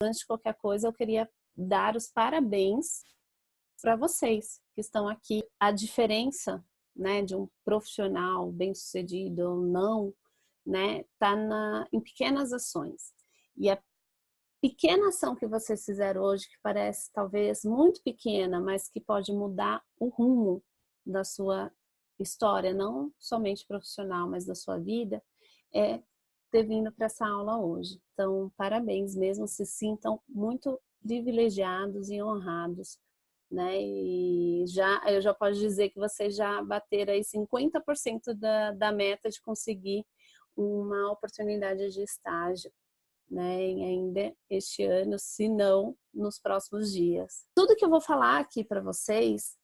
Antes de qualquer coisa, eu queria dar os parabéns para vocês que estão aqui. A diferença, né, de um profissional bem-sucedido ou não, né, tá em pequenas ações. E a pequena ação que vocês fizeram hoje, que parece talvez muito pequena, mas que pode mudar o rumo da sua história, não somente profissional, mas da sua vida, é ter vindo para essa aula hoje. Então, parabéns mesmo, se sintam muito privilegiados e honrados, né? E eu já posso dizer que vocês já bateram aí 50% da meta de conseguir uma oportunidade de estágio, né? Ainda este ano, se não nos próximos dias. Tudo que eu vou falar aqui para vocês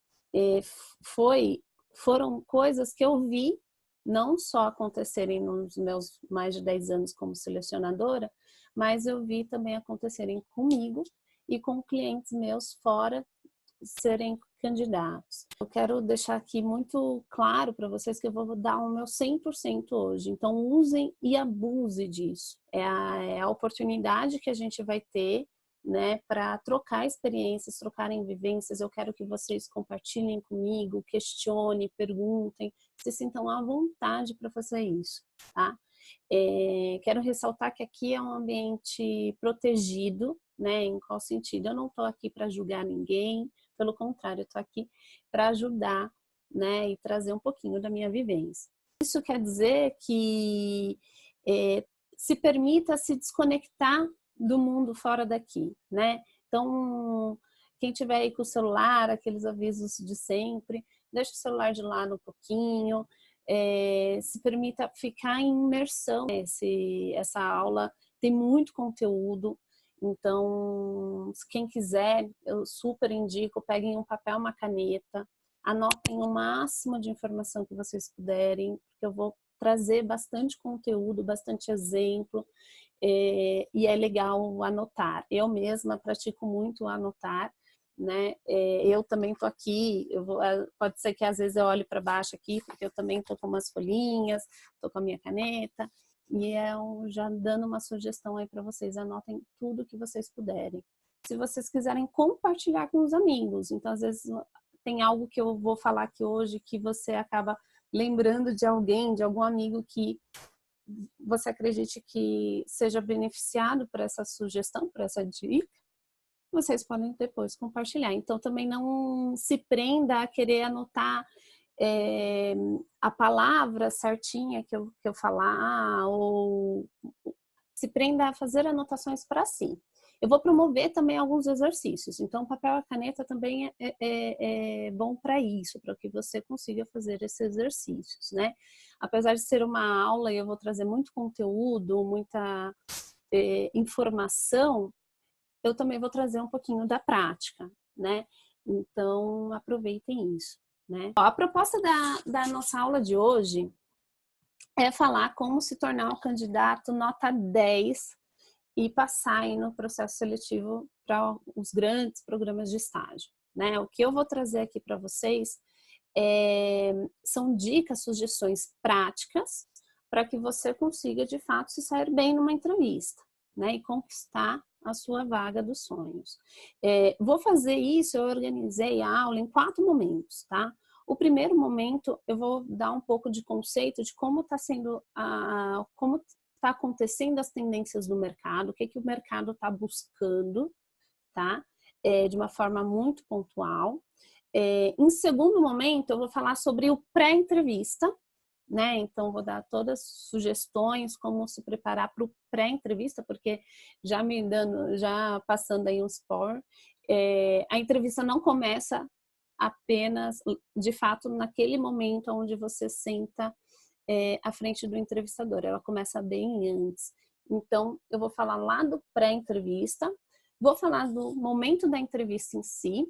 foram coisas que eu vi não só acontecerem nos meus mais de 10 anos como selecionadora, mas eu vi também acontecerem comigo e com clientes meus fora serem candidatos. Eu quero deixar aqui muito claro para vocês que eu vou dar o meu 100% hoje. Então, usem e abuse disso. É a oportunidade que a gente vai ter, né, para trocar experiências, trocarem vivências. Eu quero que vocês compartilhem comigo, questionem, perguntem, se sintam à vontade para fazer isso, tá? Quero ressaltar que aqui é um ambiente protegido, né? Em qual sentido? Eu não estou aqui para julgar ninguém, pelo contrário, eu estou aqui para ajudar, né? E trazer um pouquinho da minha vivência. Isso quer dizer que se permita se desconectar do mundo fora daqui, né? Então, quem tiver aí com o celular, aqueles avisos de sempre, deixa o celular de lado um pouquinho, se permita ficar em imersão. Essa aula tem muito conteúdo, então, quem quiser, eu super indico, peguem um papel, uma caneta, anotem o máximo de informação que vocês puderem, porque eu vou trazer bastante conteúdo, bastante exemplo, e é legal anotar. Eu mesma pratico muito anotar, né? Eu também tô aqui, pode ser que às vezes eu olhe para baixo aqui, porque eu também tô com umas folhinhas, tô com a minha caneta, e eu já dando uma sugestão aí para vocês, anotem tudo que vocês puderem. Se vocês quiserem compartilhar com os amigos, então às vezes tem algo que eu vou falar aqui hoje que você acaba lembrando de alguém, de algum amigo que você acredite que seja beneficiado por essa sugestão, por essa dica, vocês podem depois compartilhar. Então, também não se prenda a querer anotar a palavra certinha que eu falar, ou se prenda a fazer anotações para si. Eu vou promover também alguns exercícios, então papel e caneta também é bom para isso, para que você consiga fazer esses exercícios, né? Apesar de ser uma aula e eu vou trazer muito conteúdo, muita informação, eu também vou trazer um pouquinho da prática, né? Então, aproveitem isso, né? A proposta da nossa aula de hoje é falar como se tornar um candidato nota 10 e passar aí no processo seletivo para os grandes programas de estágio, né? O que eu vou trazer aqui para vocês são dicas, sugestões práticas para que você consiga, de fato, se sair bem numa entrevista, né? E conquistar a sua vaga dos sonhos. Vou fazer isso, eu organizei a aula em 4 momentos, tá? O primeiro momento, eu vou dar um pouco de conceito de como está sendo, como está acontecendo as tendências do mercado, o que o mercado está buscando, tá? De uma forma muito pontual. Em segundo momento, eu vou falar sobre o pré-entrevista, né? Então, vou dar todas as sugestões como se preparar para o pré-entrevista, porque já passando aí uns por, a entrevista não começa apenas, de fato, naquele momento onde você senta à frente do entrevistador, ela começa bem antes. Então, eu vou falar lá do pré-entrevista, vou falar do momento da entrevista em si,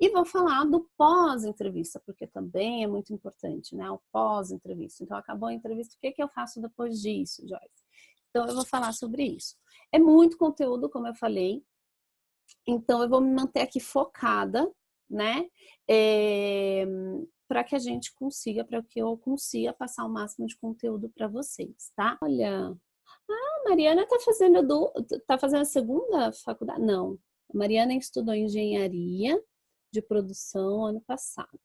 e vou falar do pós-entrevista, porque também é muito importante, né? O pós-entrevista. Então, acabou a entrevista, o que eu faço depois disso, Joyce? Então, eu vou falar sobre isso. É muito conteúdo, como eu falei. Então, eu vou me manter aqui focada, né? Para que a gente consiga, para que eu consiga passar o máximo de conteúdo para vocês, tá? Olha, A Mariana tá fazendo a segunda faculdade? Não. A Mariana estudou engenharia de produção ano passado.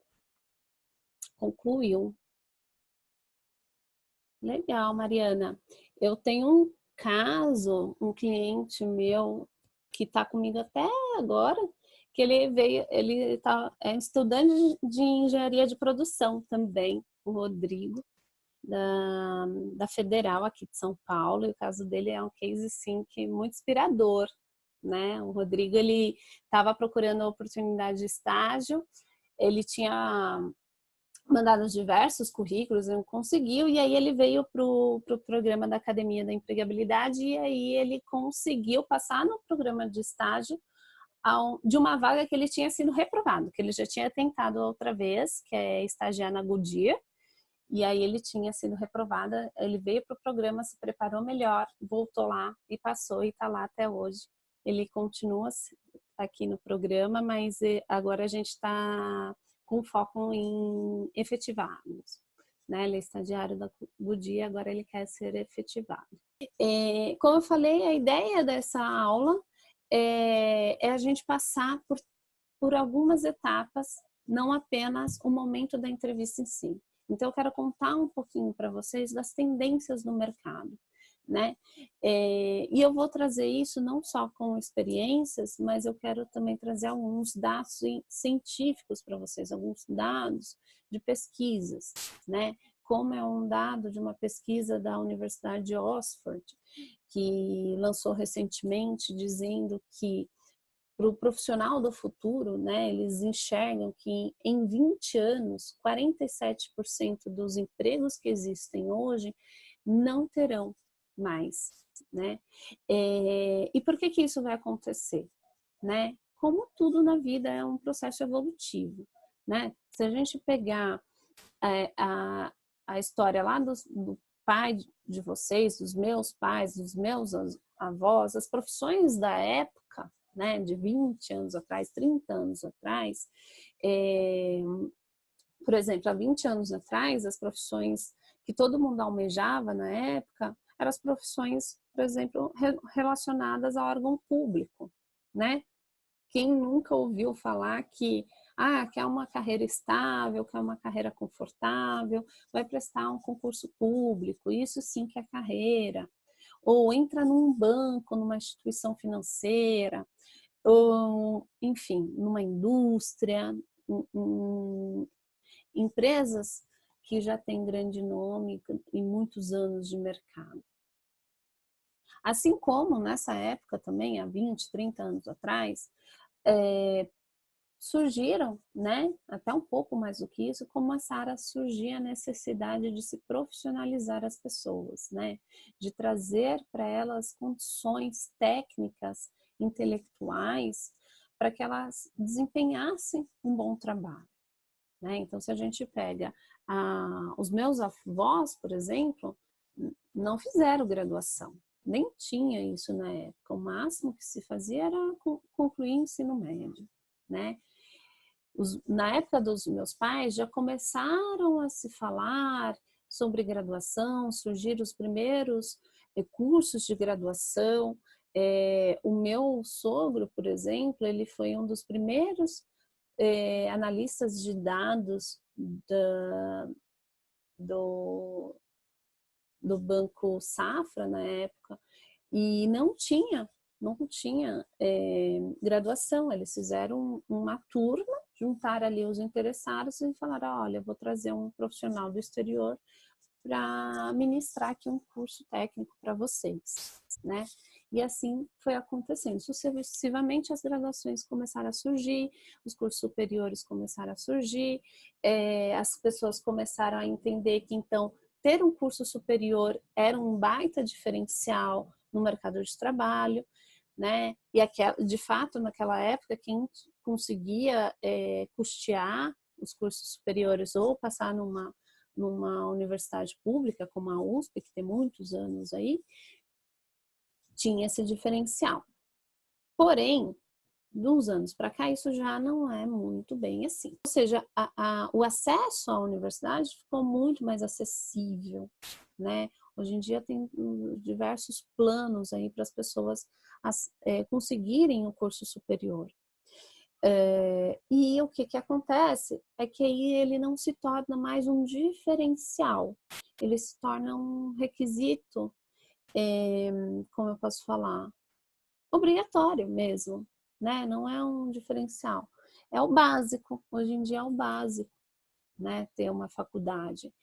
Concluiu. Legal, Mariana. Eu tenho um caso, um cliente meu que está comigo até agora, que é estudante de engenharia de produção também, o Rodrigo, da Federal aqui de São Paulo, e o caso dele é um case assim, que é muito inspirador, né? O Rodrigo, ele estava procurando oportunidade de estágio, ele tinha mandado diversos currículos, não conseguiu, e aí ele veio para o programa da Academia da Empregabilidade, e aí ele conseguiu passar no programa de estágio de uma vaga que ele tinha sido reprovado, que ele já tinha tentado outra vez, que é estagiar na Goodyear, e aí ele tinha sido reprovada, ele veio para o programa, se preparou melhor, voltou lá e passou, e está lá até hoje. Ele continua aqui no programa, mas agora a gente está com foco em efetivá-los. Né? Ele é estagiário da Goodyear, agora ele quer ser efetivado. Como eu falei, a ideia dessa aula é a gente passar por algumas etapas, não apenas o momento da entrevista em si. Então, eu quero contar um pouquinho para vocês das tendências do mercado, né? E eu vou trazer isso não só com experiências, mas eu quero também trazer alguns dados científicos para vocês, alguns dados de pesquisas, né? Como é um dado de uma pesquisa da Universidade de Oxford, que lançou recentemente, dizendo que para o profissional do futuro, né, eles enxergam que em 20 anos, 47% dos empregos que existem hoje não terão mais, né? E por que isso vai acontecer? Né? Como tudo na vida é um processo evolutivo, né? Se a gente pegar a história lá do pai de vocês, dos meus pais, dos meus avós, as profissões da época, né, de 20 anos atrás, 30 anos atrás, por exemplo, há 20 anos atrás, as profissões que todo mundo almejava na época eram as profissões, por exemplo, relacionadas ao órgão público, né? Quem nunca ouviu falar que quer uma carreira estável, quer uma carreira confortável, vai prestar um concurso público, isso sim que é carreira. Ou entra num banco, numa instituição financeira, ou, enfim, numa indústria, empresas que já têm grande nome e muitos anos de mercado. Assim como nessa época também, há 20, 30 anos atrás, surgiram, né, até um pouco mais do que isso, começaram a surgir a necessidade de se profissionalizar as pessoas, né, de trazer para elas condições técnicas, intelectuais, para que elas desempenhassem um bom trabalho, né? Então, se a gente pega os meus avós, por exemplo, não fizeram graduação, nem tinha isso na época. O máximo que se fazia era concluir ensino médio, né? Na época dos meus pais já começaram a se falar sobre graduação, surgiram os primeiros cursos de graduação. O meu sogro, por exemplo, ele foi um dos primeiros analistas de dados do Banco Safra na época, e não tinha graduação. Eles fizeram uma turma, juntaram ali os interessados e falaram: olha, vou trazer um profissional do exterior para ministrar aqui um curso técnico para vocês, né? E assim foi acontecendo. Sucessivamente as graduações começaram a surgir, os cursos superiores começaram a surgir, as pessoas começaram a entender que então ter um curso superior era um baita diferencial no mercado de trabalho, né? E de fato, naquela época, quem conseguia custear os cursos superiores ou passar numa universidade pública como a USP, que tem muitos anos aí, tinha esse diferencial. Porém, de uns anos para cá, isso já não é muito bem assim. Ou seja, o acesso à universidade ficou muito mais acessível, né? Hoje em dia tem diversos planos aí para as pessoas conseguirem o curso superior. E o que acontece é que aí ele não se torna mais um diferencial, ele se torna um requisito, como eu posso falar, obrigatório mesmo, né? Não é um diferencial, é o básico, hoje em dia é o básico, né? Ter uma faculdade.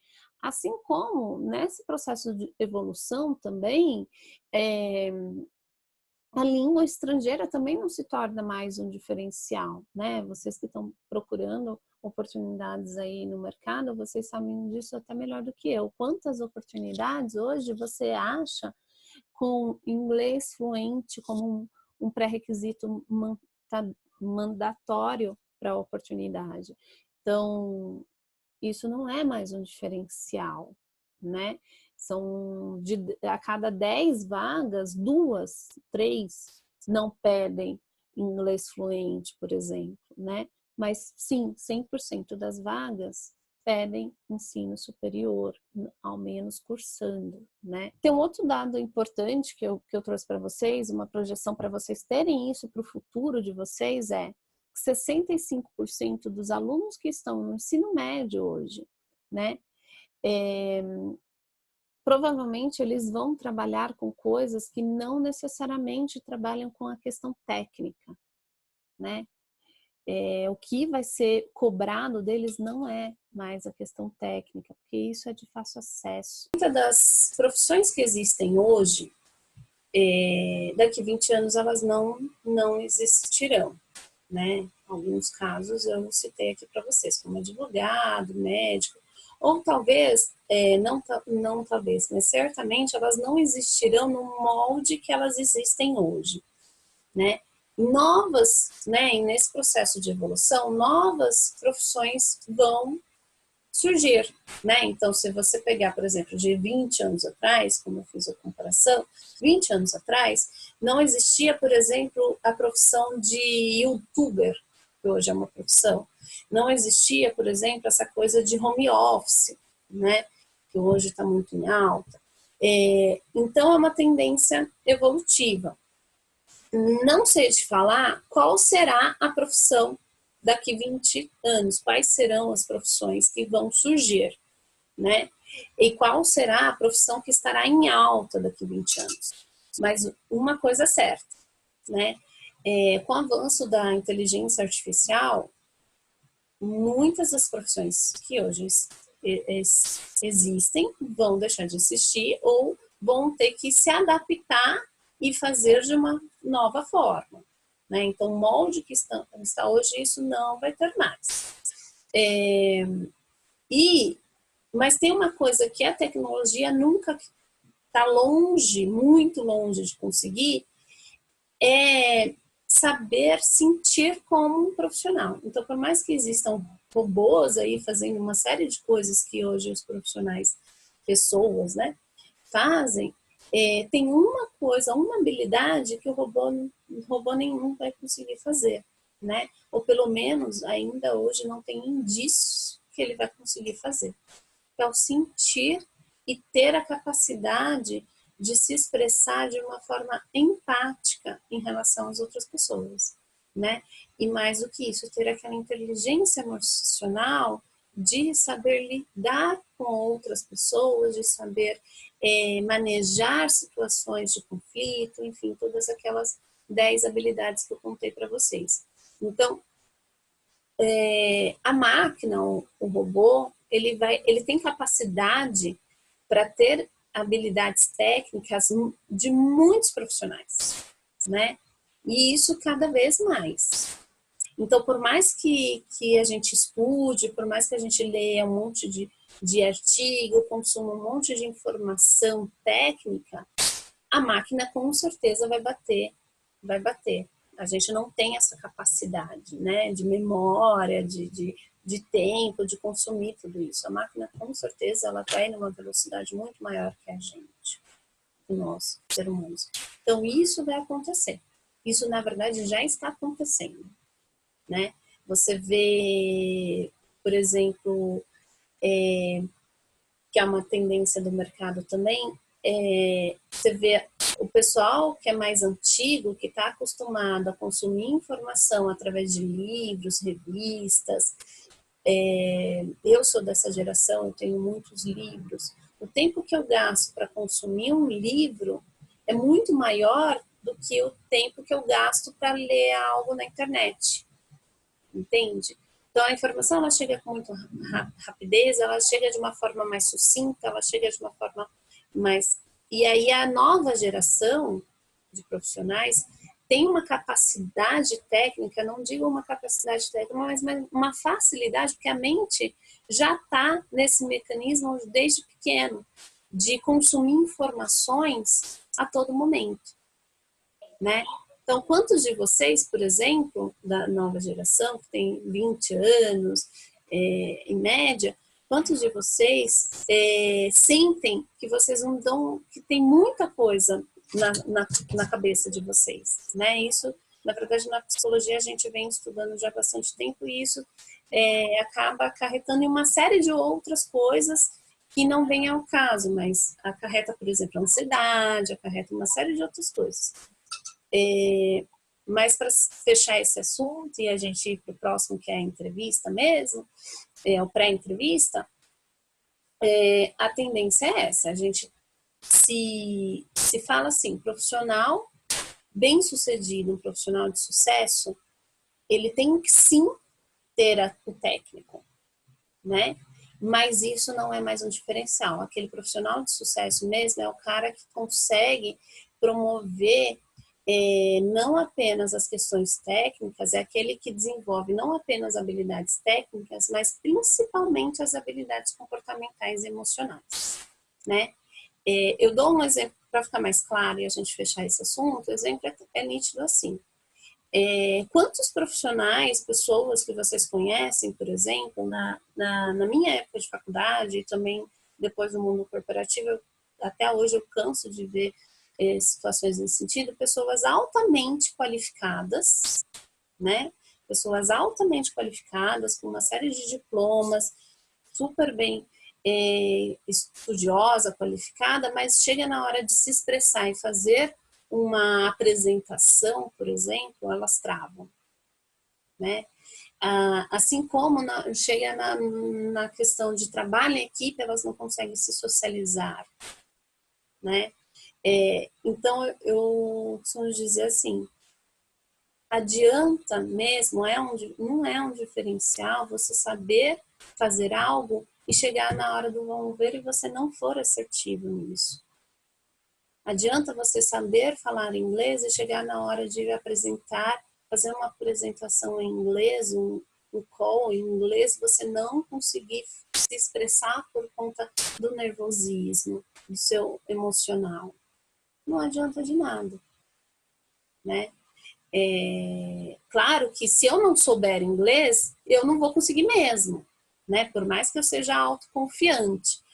Assim como nesse processo de evolução também, a língua estrangeira também não se torna mais um diferencial, né? Vocês que estão procurando oportunidades aí no mercado, vocês sabem disso até melhor do que eu. Quantas oportunidades hoje você acha com inglês fluente como um pré-requisito mandatório para a oportunidade? Então, isso não é mais um diferencial, né? A cada 10 vagas, 2, 3 não pedem inglês fluente, por exemplo, né? Mas sim, 100% das vagas pedem ensino superior, ao menos cursando, né? Tem um outro dado importante que eu trouxe para vocês, uma projeção para vocês terem isso para o futuro de vocês, 65% dos alunos que estão no ensino médio hoje, né? Provavelmente eles vão trabalhar com coisas que não necessariamente trabalham com a questão técnica, né? O que vai ser cobrado deles não é mais a questão técnica, porque isso é de fácil acesso. Muitas das profissões que existem hoje, daqui 20 anos elas não existirão, né? Alguns casos eu citei aqui para vocês, como advogado, médico, ou talvez, não talvez, mas certamente elas não existirão no molde que elas existem hoje, né? Novas, né, nesse processo de evolução, novas profissões vão surgir, né? Então, se você pegar, por exemplo, de 20 anos atrás, como eu fiz a comparação, 20 anos atrás, não existia, por exemplo, a profissão de youtuber, que hoje é uma profissão. Não existia, por exemplo, essa coisa de home office, né? Que hoje está muito em alta. Então, é uma tendência evolutiva. Não sei te falar qual será a profissão daqui 20 anos, quais serão as profissões que vão surgir, né? E qual será a profissão que estará em alta daqui 20 anos. Mas uma coisa é certa, né? Com o avanço da inteligência artificial, muitas das profissões que hoje existem vão deixar de existir ou vão ter que se adaptar e fazer de uma nova forma, né? Então, o molde que está hoje, isso não vai ter mais. Mas tem uma coisa que a tecnologia nunca está longe, muito longe de conseguir, é saber sentir como um profissional. Então, por mais que existam robôs aí fazendo uma série de coisas que hoje os profissionais, pessoas, né, fazem, tem uma coisa, uma habilidade que o robô nenhum vai conseguir fazer, né? Ou pelo menos ainda hoje não tem indícios que ele vai conseguir fazer. Que é o sentir e ter a capacidade de se expressar de uma forma empática em relação às outras pessoas, né? E mais do que isso, ter aquela inteligência emocional de saber lidar com outras pessoas, de saber manejar situações de conflito, enfim, todas aquelas 10 habilidades que eu contei para vocês. Então, a máquina, o robô, ele tem capacidade para ter habilidades técnicas de muitos profissionais, né? E isso cada vez mais. Então, por mais que a gente estude, por mais que a gente leia um monte de artigo, consuma um monte de informação técnica, a máquina com certeza vai bater. A gente não tem essa capacidade, né, de memória, de tempo, de consumir tudo isso. A máquina, com certeza, ela vai numa velocidade muito maior que a gente, nós, seres humanos. Então, isso vai acontecer. Isso, na verdade, já está acontecendo, né? Você vê, por exemplo, que é uma tendência do mercado também, você vê o pessoal que é mais antigo, que está acostumado a consumir informação através de livros, revistas. Eu sou dessa geração, eu tenho muitos livros. O tempo que eu gasto para consumir um livro é muito maior do que o tempo que eu gasto para ler algo na internet, entende? Então a informação ela chega com muito rapidez, ela chega de uma forma mais sucinta, ela chega de uma forma mais... E aí a nova geração de profissionais tem uma capacidade técnica, não digo uma capacidade técnica, mas uma facilidade, porque a mente já está nesse mecanismo desde pequeno, de consumir informações a todo momento, né? Então, quantos de vocês, por exemplo, da nova geração, que tem 20 anos, em média, quantos de vocês sentem que vocês não dão, que tem muita coisa na cabeça de vocês, né? Isso, na verdade, na psicologia a gente vem estudando já há bastante tempo e isso acaba acarretando em uma série de outras coisas que não vem ao caso, mas acarreta, por exemplo, a ansiedade, acarreta uma série de outras coisas. Mas para fechar esse assunto e a gente ir para o próximo, que é a entrevista mesmo, o pré-entrevista, a tendência é essa, a gente se fala assim, profissional bem-sucedido, um profissional de sucesso, ele tem que sim ter o técnico, né? Mas isso não é mais um diferencial. Aquele profissional de sucesso mesmo é o cara que consegue promover não apenas as questões técnicas, é aquele que desenvolve não apenas habilidades técnicas, mas principalmente as habilidades comportamentais e emocionais, né? Eu dou um exemplo para ficar mais claro e a gente fechar esse assunto. O exemplo é nítido assim. Quantos profissionais, pessoas que vocês conhecem, por exemplo, na minha época de faculdade e também depois do mundo corporativo, até hoje eu canso de ver situações nesse sentido, pessoas altamente qualificadas, né? Pessoas altamente qualificadas, com uma série de diplomas, super bem estudiosa, qualificada, mas chega na hora de se expressar e fazer uma apresentação, por exemplo, elas travam, né? Assim como chega na questão de trabalho em equipe, elas não conseguem se socializar, né? Então, eu costumo dizer assim, adianta mesmo, não é um diferencial você saber fazer algo e chegar na hora do vamos ver e você não for assertivo nisso. Adianta você saber falar inglês e chegar na hora de apresentar, fazer uma apresentação em inglês, um call em inglês, você não conseguir se expressar por conta do nervosismo, do seu emocional. Não adianta de nada, né? Claro que se eu não souber inglês, eu não vou conseguir mesmo, né? Por mais que eu seja autoconfiante.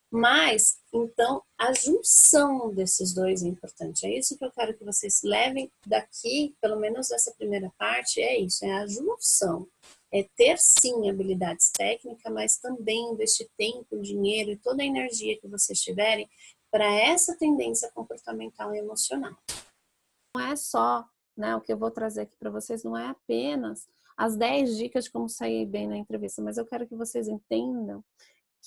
Mas, então, a junção desses dois é importante. É isso que eu quero que vocês levem daqui, pelo menos dessa primeira parte, é isso, é a junção. É ter, sim, habilidades técnicas, mas também investir tempo, dinheiro e toda a energia que vocês tiverem para essa tendência comportamental e emocional. Não é só, né, o que eu vou trazer aqui para vocês, não é apenas as 10 dicas de como sair bem na entrevista, mas eu quero que vocês entendam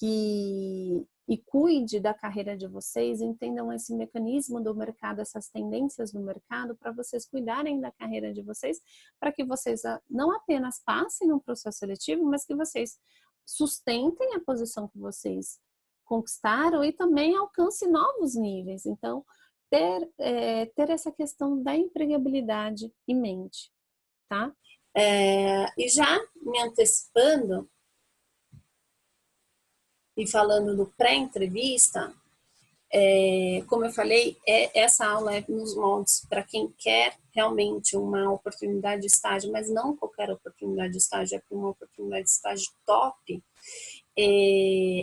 e cuide da carreira de vocês, entendam esse mecanismo do mercado, essas tendências do mercado, para vocês cuidarem da carreira de vocês, para que vocês não apenas passem no processo seletivo, mas que vocês sustentem a posição que vocês conquistaram e também alcancem novos níveis. Então, ter essa questão da empregabilidade em mente, tá? E já me antecipando, e falando do pré-entrevista, como eu falei, essa aula é nos moldes para quem quer realmente uma oportunidade de estágio, mas não qualquer oportunidade de estágio, é uma oportunidade de estágio top.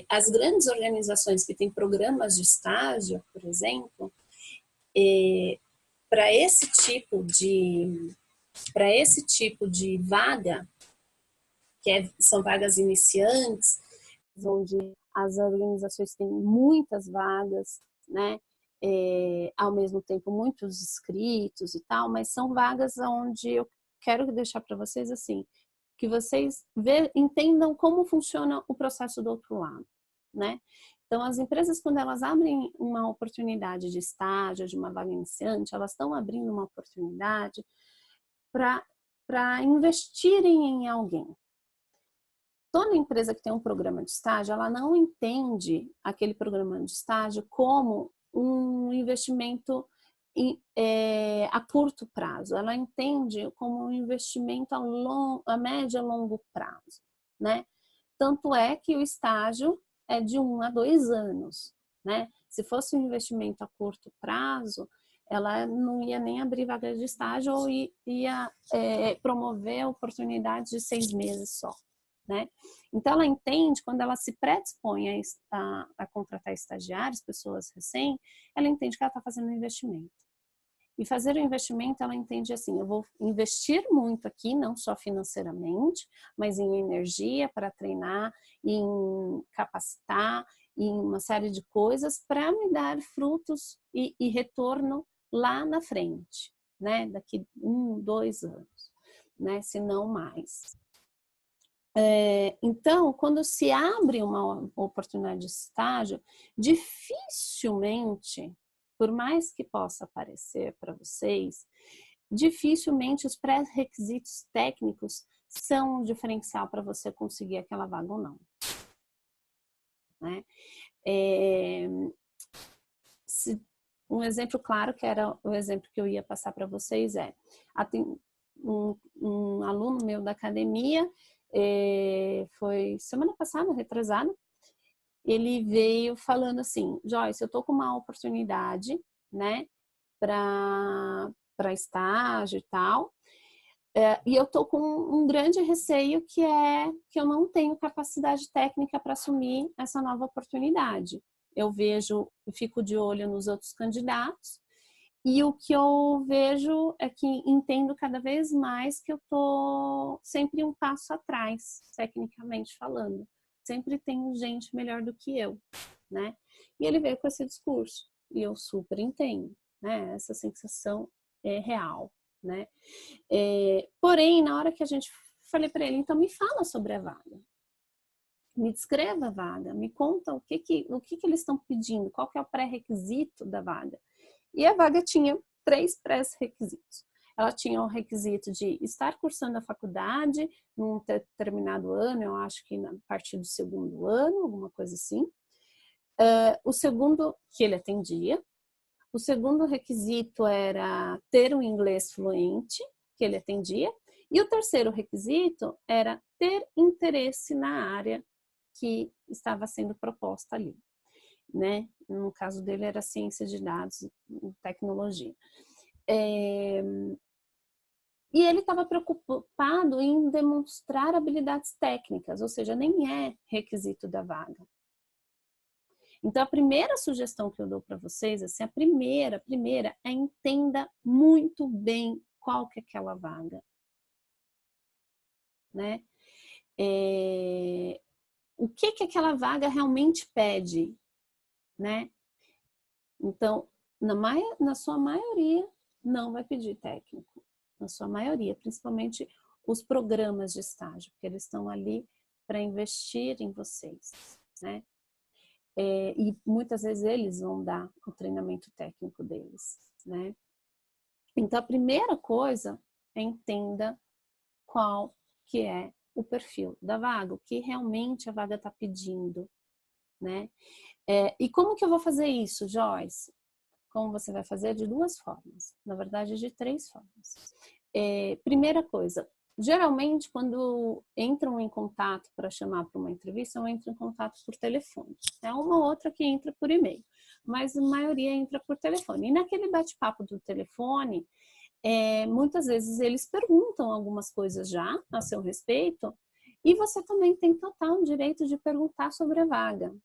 As grandes organizações que têm programas de estágio, por exemplo, para esse tipo de vaga, que são vagas iniciantes, onde as organizações têm muitas vagas, né? Ao mesmo tempo muitos inscritos e tal, mas são vagas onde eu quero deixar para vocês assim, que vocês entendam como funciona o processo do outro lado, né? Então, as empresas, quando elas abrem uma oportunidade de estágio, de uma vaga iniciante, elas estão abrindo uma oportunidade para investirem em alguém. Toda empresa que tem um programa de estágio, ela não entende aquele programa de estágio como um investimento a curto prazo. Ela entende como um investimento a médio e longo prazo, né? Tanto é que o estágio é de 1 a 2 anos, né? Se fosse um investimento a curto prazo, ela não ia nem abrir vagas de estágio ou ia promover oportunidades de 6 meses só, né? Então, ela entende, quando ela se predispõe a contratar estagiários, pessoas recém, ela entende que ela está fazendo um investimento. E fazer o investimento, ela entende assim, eu vou investir muito aqui, não só financeiramente, mas em energia para treinar, em capacitar, em uma série de coisas para me dar frutos e retorno lá na frente, né? Daqui 1, 2 anos, né? Se não mais. Então, quando se abre uma oportunidade de estágio, dificilmente, por mais que possa aparecer para vocês, dificilmente os pré-requisitos técnicos são um diferencial para você conseguir aquela vaga ou não, né? Um exemplo claro, que era o exemplo que eu ia passar para vocês, tem um aluno meu da academia, foi semana passada, retrasada, ele veio falando assim, Joyce, eu tô com uma oportunidade, né, para estágio e tal, e eu tô com um grande receio que é que eu não tenho capacidade técnica para assumir essa nova oportunidade. Eu fico de olho nos outros candidatos, e o que eu vejo é que entendo cada vez mais que eu tô sempre um passo atrás, tecnicamente falando. Sempre tem gente melhor do que eu, né? E ele veio com esse discurso, e eu super entendo, né? Essa sensação é real, né? Porém, na hora que falei para ele, então me fala sobre a vaga. Me descreva a vaga, me conta o que eles estão pedindo, qual que é o pré-requisito da vaga. E a vaga tinha 3 pré-requisitos. Ela tinha o requisito de estar cursando a faculdade num determinado ano, eu acho que a partir do 2º ano, alguma coisa assim. O segundo, que ele atendia. O segundo requisito era ter um inglês fluente, que ele atendia. E o terceiro requisito era ter interesse na área que estava sendo proposta ali, né? No caso dele era ciência de dados e tecnologia. E ele estava preocupado em demonstrar habilidades técnicas, ou seja, nem é requisito da vaga. Então, a primeira sugestão que eu dou para vocês, assim, a primeira é entenda muito bem qual que é aquela vaga, né? O que aquela vaga realmente pede, né? Então, na sua maioria, não vai pedir técnico. Na sua maioria, principalmente os programas de estágio, porque eles estão ali para investir em vocês, né? E muitas vezes eles vão dar o treinamento técnico deles, né? Então, a primeira coisa é entenda qual que é o perfil da vaga, o que realmente a vaga está pedindo, né? E como que eu vou fazer isso, Joyce? Como você vai fazer? De 2 formas. Na verdade, de 3 formas. Primeira coisa, geralmente quando entram em contato para chamar para uma entrevista, eu entro em contato por telefone. É uma ou outra que entra por e-mail, mas a maioria entra por telefone. E naquele bate-papo do telefone, muitas vezes eles perguntam algumas coisas já a seu respeito, e você também tem total direito de perguntar sobre a vaga.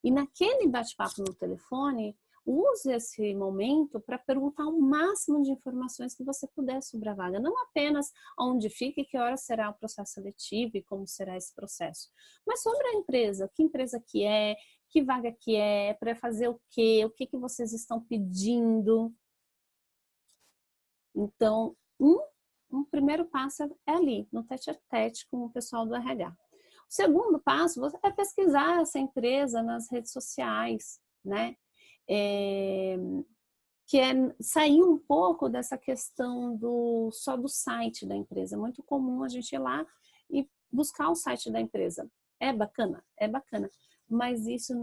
E naquele bate-papo no telefone, use esse momento para perguntar o máximo de informações que você puder sobre a vaga. Não apenas onde fica e que hora será o processo seletivo e como será esse processo, mas sobre a empresa, que empresa que é, que vaga que é, para fazer o que que vocês estão pedindo. Então, um primeiro passo é ali, no tete-a-tete com o pessoal do RH. O segundo passo é pesquisar essa empresa nas redes sociais, né? Que é sair um pouco dessa questão só do site da empresa. É muito comum a gente ir lá e buscar o site da empresa. É bacana? É bacana. Mas isso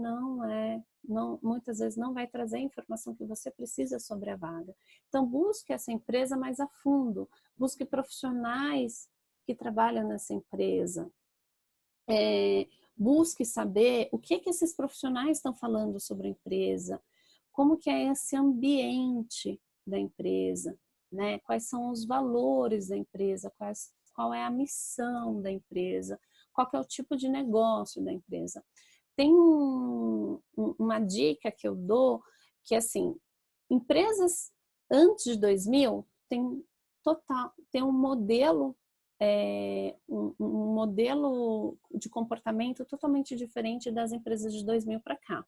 muitas vezes não vai trazer a informação que você precisa sobre a vaga. Então, busque essa empresa mais a fundo. Busque profissionais que trabalham nessa empresa. Busque saber o que esses profissionais estão falando sobre a empresa, como que é esse ambiente da empresa, né? Quais são os valores da empresa, qual é a missão da empresa, qual que é o tipo de negócio da empresa. Tem uma dica que eu dou, que assim, empresas antes de 2000 tem um modelo um modelo de comportamento totalmente diferente das empresas de 2000 para cá,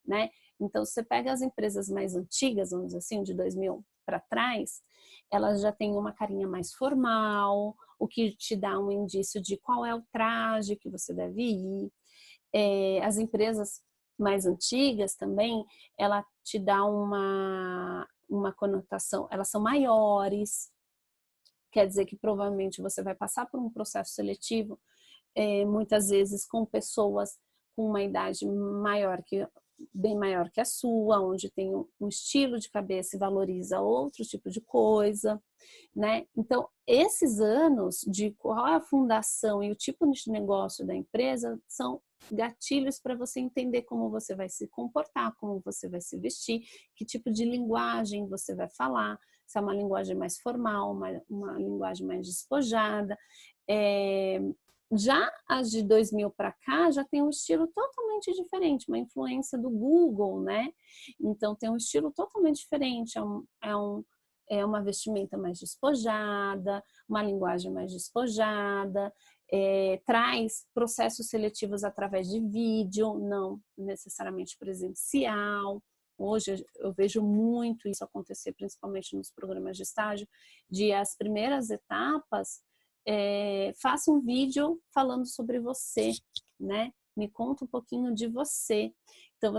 né? Então, você pega as empresas mais antigas, vamos dizer assim, de 2000 para trás, elas já têm uma carinha mais formal, o que te dá um indício de qual é o traje que você deve ir. As empresas mais antigas também, ela te dá uma conotação, elas são maiores, quer dizer que provavelmente você vai passar por um processo seletivo, muitas vezes com pessoas com uma idade bem maior que a sua, onde tem um estilo de cabeça e valoriza outro tipo de coisa, né? Então, esses anos de qual é a fundação e o tipo de negócio da empresa são gatilhos para você entender como você vai se comportar, como você vai se vestir, que tipo de linguagem você vai falar, se é uma linguagem mais formal, uma linguagem mais despojada. Já as de 2000 para cá já tem um estilo totalmente diferente, uma influência do Google, né? Então tem um estilo totalmente diferente, é uma vestimenta mais despojada, uma linguagem mais despojada, traz processos seletivos através de vídeo, não necessariamente presencial. Hoje eu vejo muito isso acontecer, principalmente nos programas de estágio, de as primeiras etapas, faça um vídeo falando sobre você, né? Me conta um pouquinho de você. Então,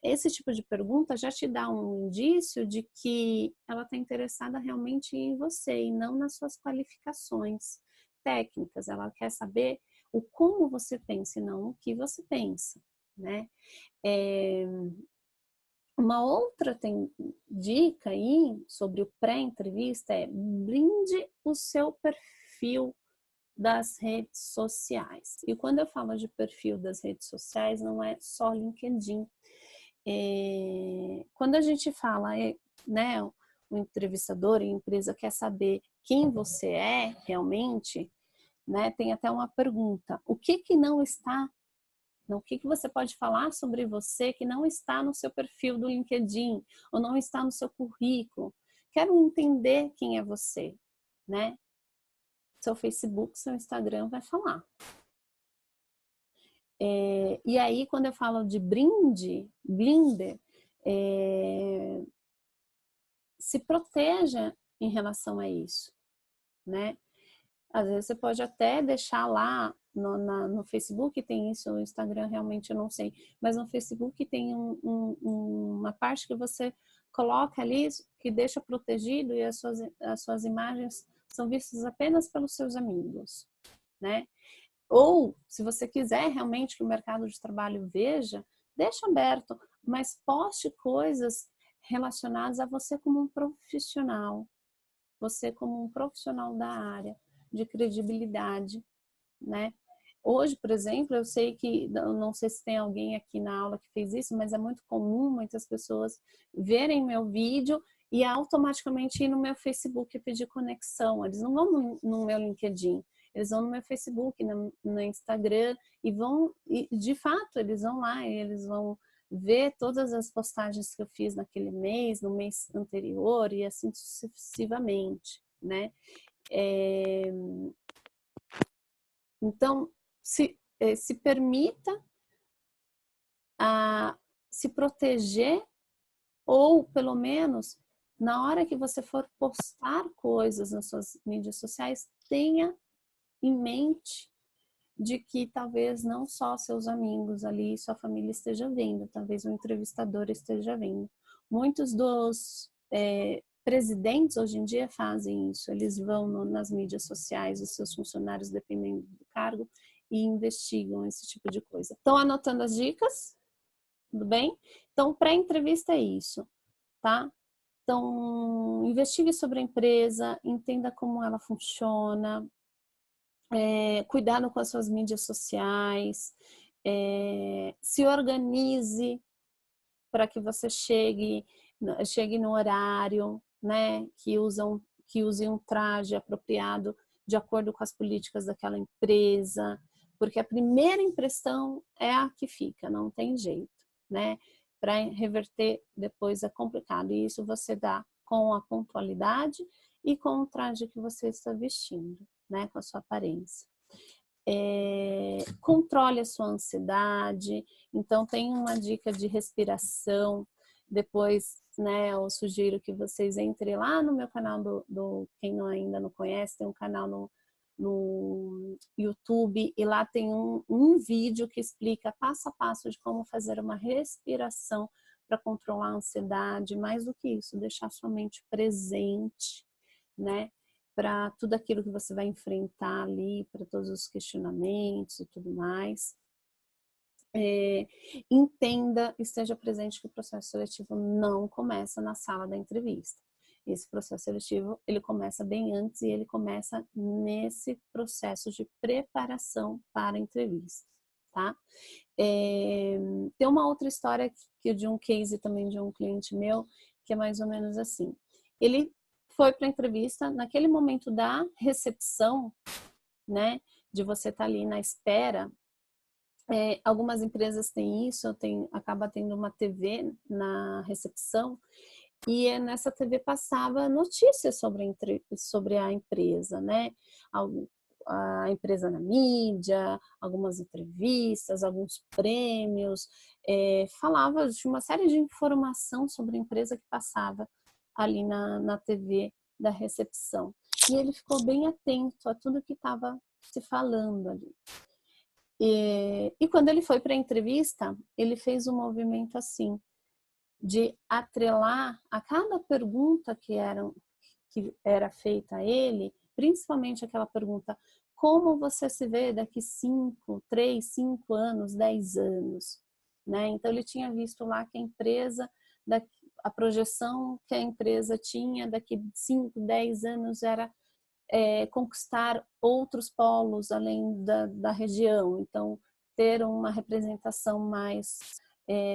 esse tipo de pergunta já te dá um indício de que ela está interessada realmente em você e não nas suas qualificações técnicas. Ela quer saber o como você pensa e não o que você pensa, né? Uma outra dica aí sobre o pré-entrevista é blinde o seu perfil das redes sociais. E quando eu falo de perfil das redes sociais, não é só LinkedIn. Quando a gente fala, né, o entrevistador e a empresa quer saber quem você é realmente, né, tem até uma pergunta: o que não está, o que você pode falar sobre você que não está no seu perfil do LinkedIn ou não está no seu currículo? Quero entender quem é você, né? Seu Facebook, seu Instagram vai falar. E aí, quando eu falo de blinder, se proteja em relação a isso, né? Às vezes você pode até deixar lá no Facebook, tem isso, no Instagram realmente eu não sei, mas no Facebook tem uma parte que você coloca ali que deixa protegido e as suas imagens são vistas apenas pelos seus amigos, né? Ou, se você quiser realmente que o mercado de trabalho veja, deixa aberto, mas poste coisas relacionadas a você como um profissional, você como um profissional da área, de credibilidade, né? Hoje, por exemplo, eu sei que, não sei se tem alguém aqui na aula que fez isso, mas é muito comum muitas pessoas verem meu vídeo e automaticamente ir no meu Facebook e pedir conexão. Eles não vão no meu LinkedIn, eles vão no meu Facebook, no Instagram e de fato eles vão lá e eles vão ver todas as postagens que eu fiz naquele mês, no mês anterior e assim sucessivamente, né? Então, se permita a se proteger, ou pelo menos na hora que você for postar coisas nas suas mídias sociais, tenha em mente de que talvez não só seus amigos ali, sua família esteja vendo, talvez o entrevistador esteja vendo. Muitos dos presidentes hoje em dia fazem isso, eles vão nas mídias sociais, os seus funcionários, dependendo do cargo, e investigam esse tipo de coisa. Estão anotando as dicas? Tudo bem? Então, pré-entrevista é isso, tá? Então, investigue sobre a empresa, entenda como ela funciona, cuidado com as suas mídias sociais, se organize para que você chegue no horário, né? Que use um traje apropriado de acordo com as políticas daquela empresa, porque a primeira impressão é a que fica, não tem jeito, né? Para reverter depois é complicado, e isso você dá com a pontualidade e com o traje que você está vestindo, né? Com a sua aparência. Controle a sua ansiedade, então tem uma dica de respiração, depois, né, eu sugiro que vocês entrem lá no meu canal quem ainda não conhece, tem um canal no YouTube, e lá tem um vídeo que explica passo a passo de como fazer uma respiração para controlar a ansiedade, mais do que isso, deixar sua mente presente, né? Para tudo aquilo que você vai enfrentar ali, para todos os questionamentos e tudo mais. Entenda, esteja presente que o processo seletivo não começa na sala da entrevista. Esse processo seletivo, ele começa bem antes, e ele começa nesse processo de preparação para a entrevista, tá? Tem uma outra história de um case também de um cliente meu, que é mais ou menos assim. Ele foi para a entrevista, naquele momento da recepção, né, de você estar ali na espera. Algumas empresas têm isso, acaba tendo uma TV na recepção, e nessa TV passava notícias sobre a empresa, né? A empresa na mídia, algumas entrevistas, alguns prêmios, falava de uma série de informação sobre a empresa que passava ali na TV da recepção. E ele ficou bem atento a tudo que estava se falando ali. E quando ele foi para a entrevista, ele fez um movimento assim, de atrelar a cada pergunta que era feita a ele, principalmente aquela pergunta: como você se vê daqui 3, 5 anos, 10 anos? Né? Então ele tinha visto lá que a empresa, a projeção que a empresa tinha daqui 5, 10 anos era conquistar outros polos além da região, então ter uma representação mais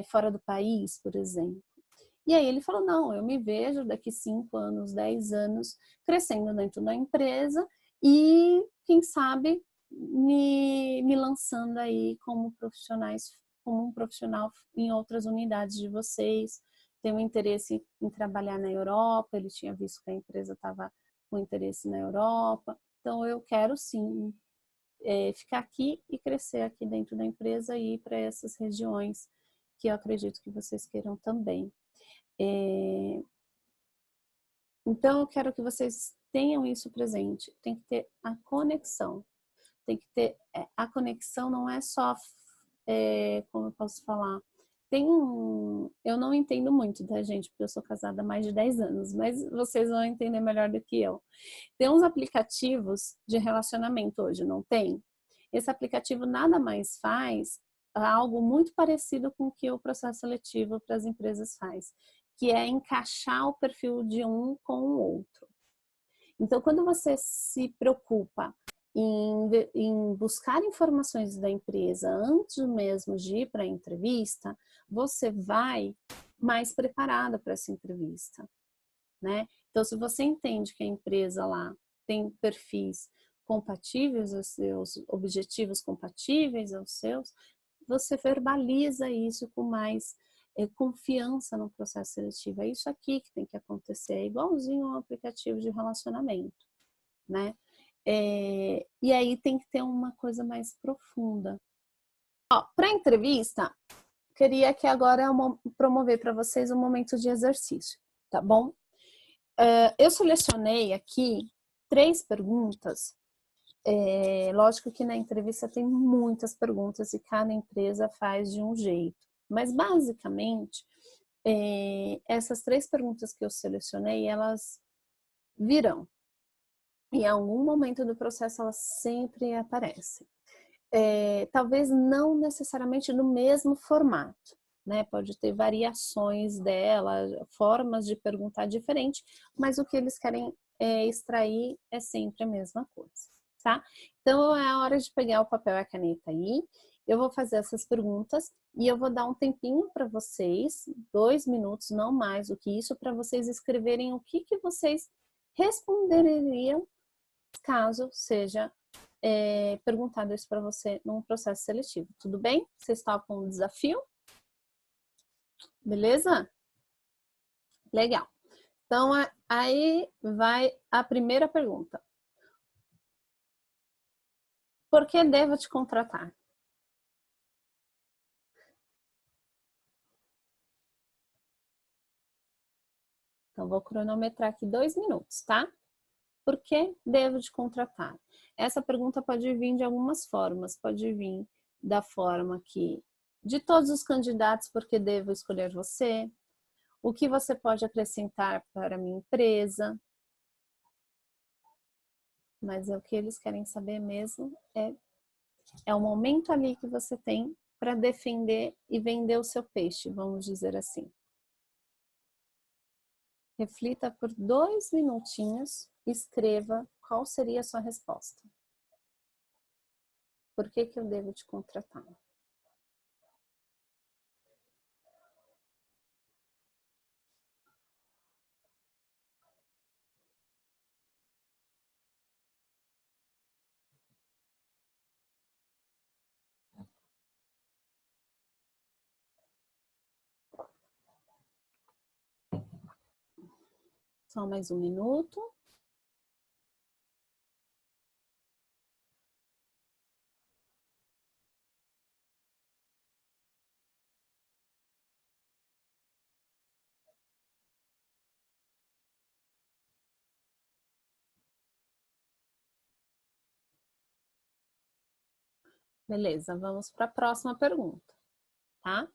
fora do país, por exemplo. E aí ele falou: não, eu me vejo daqui 5 anos, 10 anos crescendo dentro da empresa e, quem sabe, me lançando aí como um profissional em outras unidades de vocês. Tenho interesse em trabalhar na Europa, ele tinha visto que a empresa estava com interesse na Europa, então eu quero sim ficar aqui e crescer aqui dentro da empresa e ir para essas regiões que eu acredito que vocês queiram também. Então eu quero que vocês tenham isso presente, tem que ter a conexão, tem que ter a conexão, não é só, como eu posso falar, eu não entendo muito, tá, gente, porque eu sou casada há mais de 10 anos, mas vocês vão entender melhor do que eu. Tem uns aplicativos de relacionamento hoje, não tem? Esse aplicativo nada mais faz algo muito parecido com o que o processo seletivo para as empresas faz, que é encaixar o perfil de um com o outro. Então, quando você se preocupa em buscar informações da empresa antes mesmo de ir para a entrevista, você vai mais preparada para essa entrevista, né? Então, se você entende que a empresa lá tem perfis compatíveis aos seus, objetivos compatíveis aos seus, você verbaliza isso com mais confiança no processo seletivo. É isso aqui que tem que acontecer, é igualzinho ao aplicativo de relacionamento, né? E aí tem que ter uma coisa mais profunda. Para a entrevista, queria que agora eu promover para vocês um momento de exercício, tá bom? Eu selecionei aqui 3 perguntas. Lógico que na entrevista tem muitas perguntas e cada empresa faz de um jeito. Mas, basicamente, essas 3 perguntas que eu selecionei, elas virão. Em algum momento do processo, elas sempre aparecem. Talvez não necessariamente no mesmo formato, né? Pode ter variações dela, formas de perguntar diferente, mas o que eles querem extrair é sempre a mesma coisa, tá? Então é a hora de pegar o papel e a caneta aí. Eu vou fazer essas perguntas e eu vou dar um tempinho para vocês, 2 minutos, não mais do que isso, para vocês escreverem o que vocês responderiam caso seja perguntado isso para você num processo seletivo. Tudo bem? Vocês topam o desafio? Beleza? Legal. Então, aí vai a primeira pergunta. Por que devo te contratar? Então, vou cronometrar aqui 2 minutos, tá? Por que devo te contratar? Essa pergunta pode vir de algumas formas. Pode vir da forma que, de todos os candidatos, por que devo escolher você? O que você pode acrescentar para a minha empresa? Mas o que eles querem saber mesmo é o momento ali que você tem para defender e vender o seu peixe, vamos dizer assim. Reflita por 2 minutinhos e escreva qual seria a sua resposta. Por que eu devo te contratar? Só mais 1 minuto. Beleza, vamos para a próxima pergunta, tá?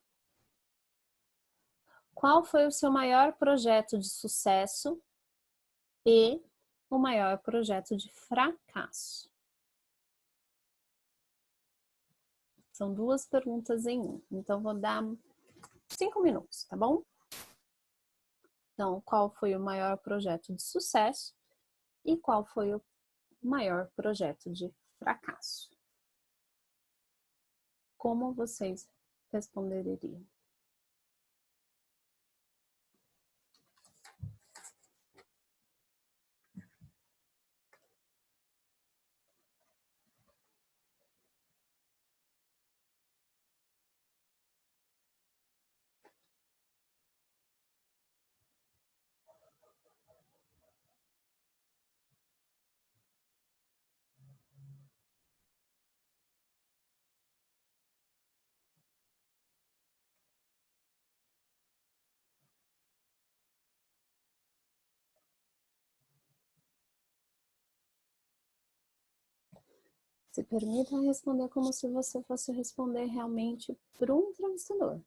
Qual foi o seu maior projeto de sucesso e o maior projeto de fracasso? São 2 perguntas em 1, então vou dar 5 minutos, tá bom? Então, qual foi o maior projeto de sucesso e qual foi o maior projeto de fracasso? Como vocês responderiam? Se permita responder como se você fosse responder realmente para um entrevistador.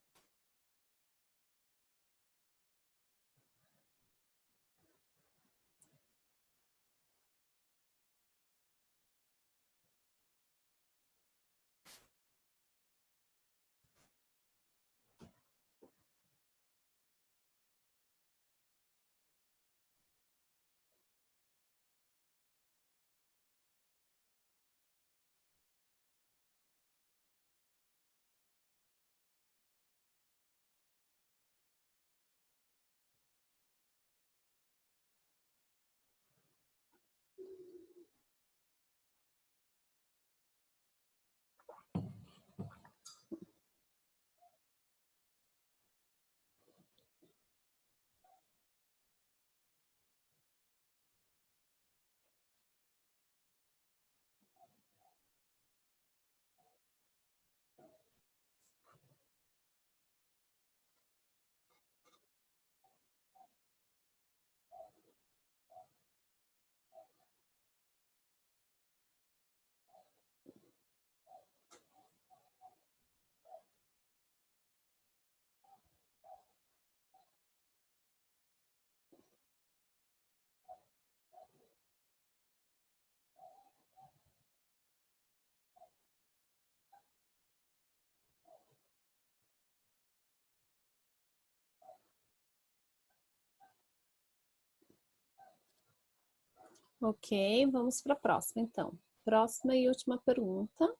Ok, vamos para a próxima, então. Próxima e última pergunta.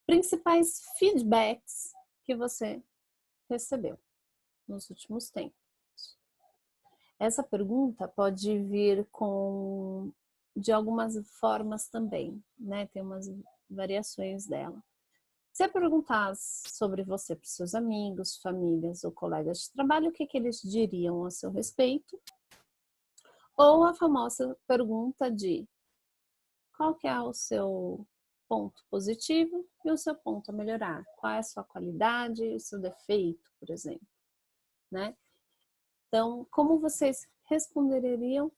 Principais feedbacks que você recebeu nos últimos tempos? Essa pergunta pode vir de algumas formas também, né? Tem umas variações dela. Se eu perguntar sobre você para os seus amigos, famílias ou colegas de trabalho, o que eles diriam a seu respeito? Ou a famosa pergunta de qual que é o seu ponto positivo e o seu ponto a melhorar? Qual é a sua qualidade e o seu defeito, por exemplo, né? Então, como vocês responderiam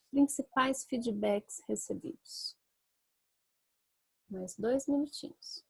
principais feedbacks recebidos? Mais 2 minutinhos.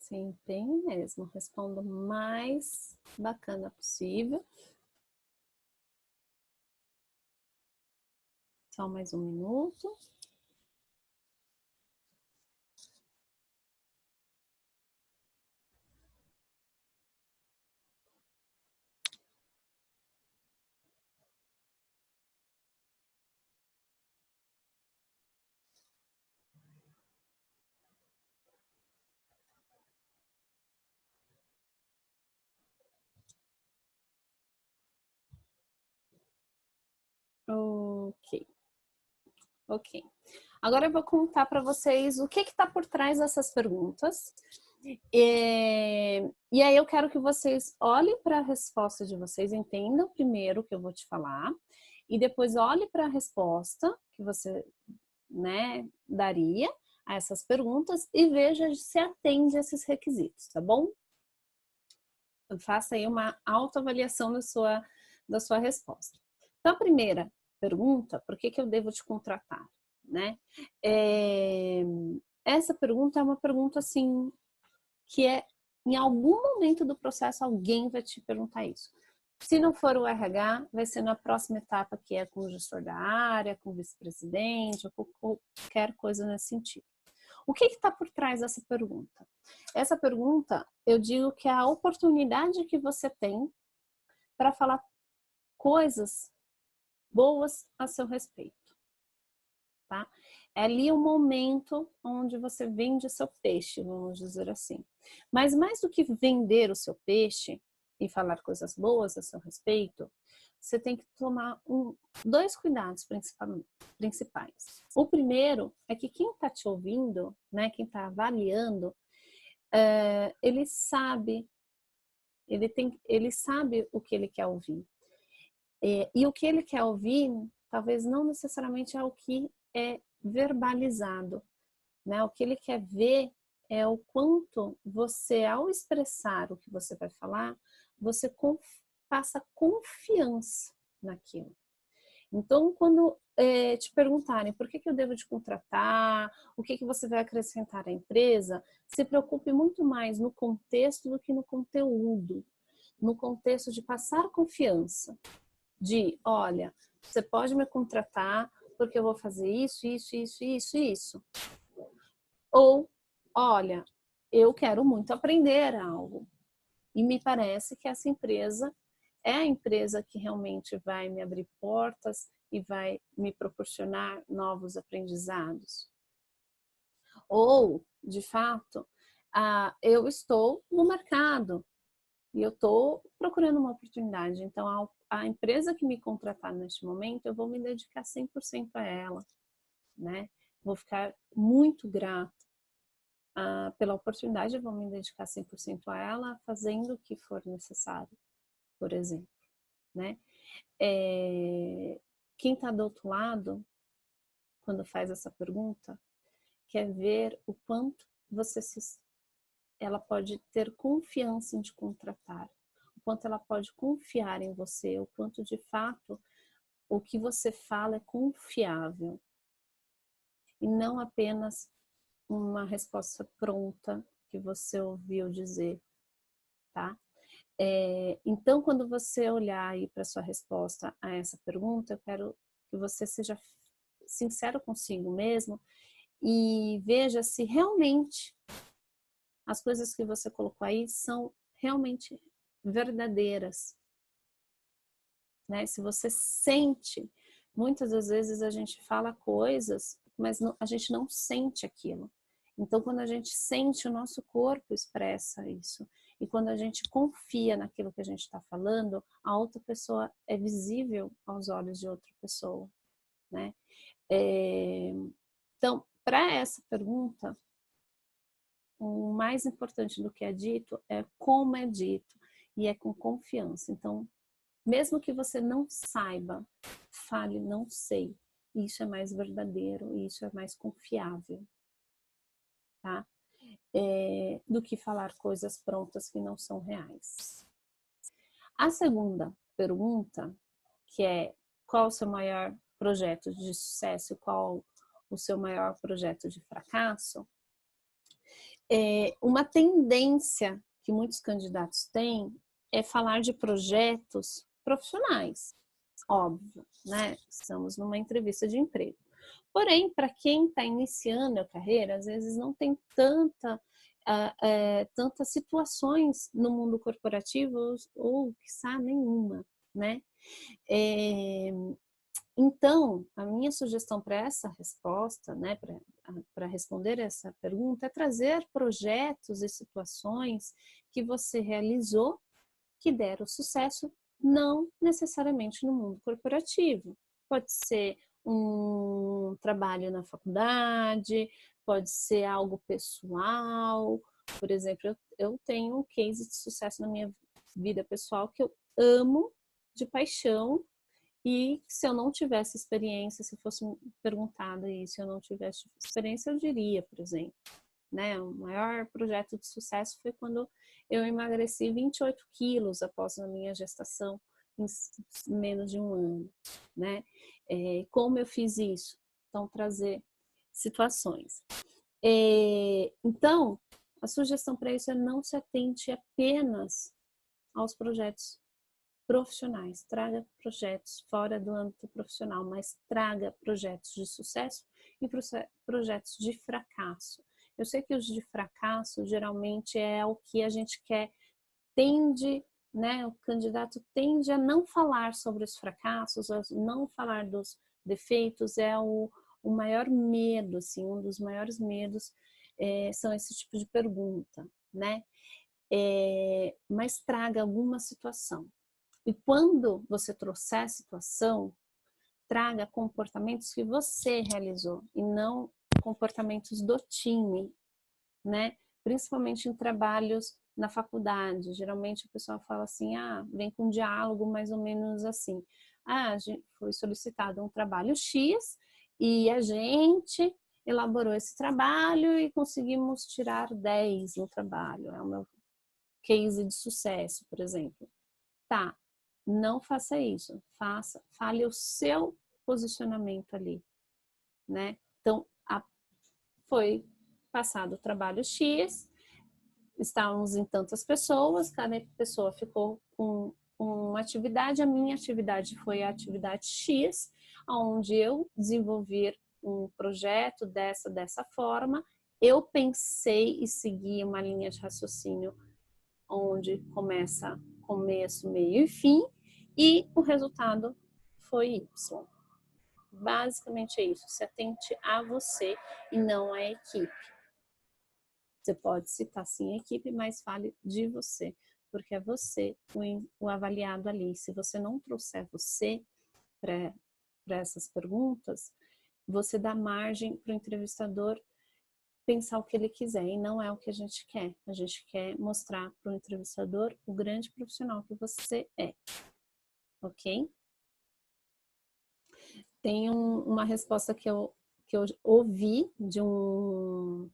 Sim, tem mesmo. Responda o mais bacana possível. Só mais um minuto. Ok, ok. Agora eu vou contar para vocês o que está por trás dessas perguntas. E aí eu quero que vocês olhem para a resposta de vocês, entendam primeiro o que eu vou te falar, e depois olhem para a resposta que você, né, daria a essas perguntas e veja se atende a esses requisitos, tá bom? Faça aí uma autoavaliação da sua resposta. Então, a primeira pergunta, por que eu devo te contratar? Né? Essa pergunta é uma pergunta assim, que em algum momento do processo alguém vai te perguntar isso. Se não for o RH, vai ser na próxima etapa, que é com o gestor da área, com o vice-presidente, ou qualquer coisa nesse sentido. O que está por trás dessa pergunta? Essa pergunta, eu digo que é a oportunidade que você tem para falar coisas boas a seu respeito, tá? É ali o momento onde você vende seu peixe, vamos dizer assim. Mas mais do que vender o seu peixe e falar coisas boas a seu respeito, você tem que tomar dois cuidados principais. O primeiro é que quem está te ouvindo, né, quem está avaliando, ele sabe o que ele quer ouvir. E o que ele quer ouvir, talvez não necessariamente é o que é verbalizado, né? O que ele quer ver é o quanto você, ao expressar o que você vai falar, você passa confiança naquilo. Então, quando te perguntarem por que eu devo te contratar, o que você vai acrescentar à empresa, se preocupe muito mais no contexto do que no conteúdo. No contexto de passar confiança. De, olha, você pode me contratar porque eu vou fazer isso, isso, isso, isso, isso. Ou, olha, eu quero muito aprender algo. E me parece que essa empresa é a empresa que realmente vai me abrir portas e vai me proporcionar novos aprendizados. Ou, de fato, eu estou no mercado e eu estou procurando uma oportunidade. Então, a empresa que me contratar neste momento, eu vou me dedicar 100% a ela, né? Vou ficar muito grata pela oportunidade, eu vou me dedicar 100% a ela, fazendo o que for necessário, por exemplo, né? Quem está do outro lado, quando faz essa pergunta, quer ver o quanto ela pode ter confiança em te contratar, o quanto ela pode confiar em você, o quanto de fato o que você fala é confiável e não apenas uma resposta pronta que você ouviu dizer, tá? Então, quando você olhar aí para sua resposta a essa pergunta, eu quero que você seja sincero consigo mesmo e veja se realmente as coisas que você colocou aí são realmente verdadeiras, né? Se você sente, muitas das vezes a gente fala coisas, mas a gente não sente aquilo. Então, quando a gente sente, o nosso corpo expressa isso. E quando a gente confia naquilo que a gente está falando, a outra pessoa é visível aos olhos de outra pessoa, né? Então, para essa pergunta, o mais importante do que é dito é como é dito e é com confiança. Então, mesmo que você não saiba, fale não sei. Isso é mais verdadeiro, isso é mais confiável, tá? Do que falar coisas prontas que não são reais. A segunda pergunta, que é qual o seu maior projeto de sucesso, qual o seu maior projeto de fracasso, uma tendência que muitos candidatos têm é falar de projetos profissionais, óbvio, né? Estamos numa entrevista de emprego. Porém, para quem está iniciando a carreira, às vezes não tem tantas situações no mundo corporativo ou quiçá nenhuma, né? Então, a minha sugestão para essa resposta, né, para responder essa pergunta, é trazer projetos e situações que você realizou que deram sucesso, não necessariamente no mundo corporativo. Pode ser um trabalho na faculdade, pode ser algo pessoal. Por exemplo, eu tenho um case de sucesso na minha vida pessoal que eu amo de paixão. E se eu não tivesse experiência, se fosse perguntada isso, se eu não tivesse experiência, eu diria, por exemplo, né? O maior projeto de sucesso foi quando eu emagreci 28 quilos após a minha gestação, em menos de um ano, né? Como eu fiz isso? Então, trazer situações. Então, a sugestão para isso é não se atente apenas aos projetos profissionais, traga projetos fora do âmbito profissional, mas traga projetos de sucesso e projetos de fracasso. Eu sei que os de fracasso geralmente é o que a gente quer, né? O candidato tende a não falar sobre os fracassos, a não falar dos defeitos, é o maior medo, assim, um dos maiores medos são esse tipo de pergunta, né? Mas traga alguma situação. E quando você trouxer a situação, traga comportamentos que você realizou e não comportamentos do time, né? Principalmente em trabalhos na faculdade. Geralmente o pessoal fala assim, vem com um diálogo mais ou menos assim. Foi solicitado um trabalho X e a gente elaborou esse trabalho e conseguimos tirar 10 no trabalho. É o meu case de sucesso, por exemplo. Tá, não faça isso, fale o seu posicionamento ali, né? Então, foi passado o trabalho X, estávamos em tantas pessoas, cada pessoa ficou com uma atividade, a minha atividade foi a atividade X, onde eu desenvolvi um projeto dessa forma, eu pensei e segui uma linha de raciocínio onde começa começo, meio e fim, e o resultado foi Y. Basicamente é isso, se atente a você e não à equipe. Você pode citar sim a equipe, mas fale de você, porque é você o avaliado ali. Se você não trouxer você para essas perguntas, você dá margem para o entrevistador pensar o que ele quiser, e não é o que a gente quer. A gente quer mostrar para o entrevistador o grande profissional que você é, ok? Tem uma resposta que eu ouvi de um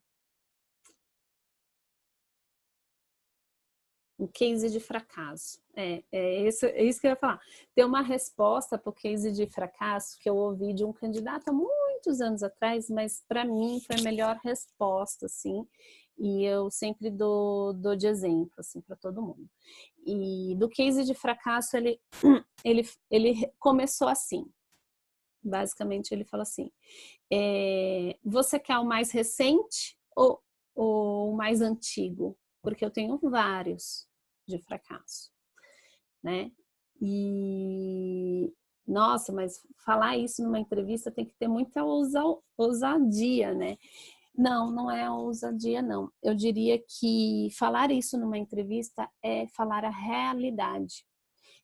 case de fracasso. É isso que eu ia falar. Tem uma resposta para o case de fracasso que eu ouvi de um candidato há muitos anos atrás, mas para mim foi a melhor resposta, assim, e eu sempre dou de exemplo, assim, para todo mundo. E do case de fracasso, ele começou assim. Basicamente, ele fala assim, você quer o mais recente ou o mais antigo? Porque eu tenho vários de fracasso, né? E nossa, mas falar isso numa entrevista tem que ter muita ousadia, né? Não, não é ousadia, não. Eu diria que falar isso numa entrevista é falar a realidade.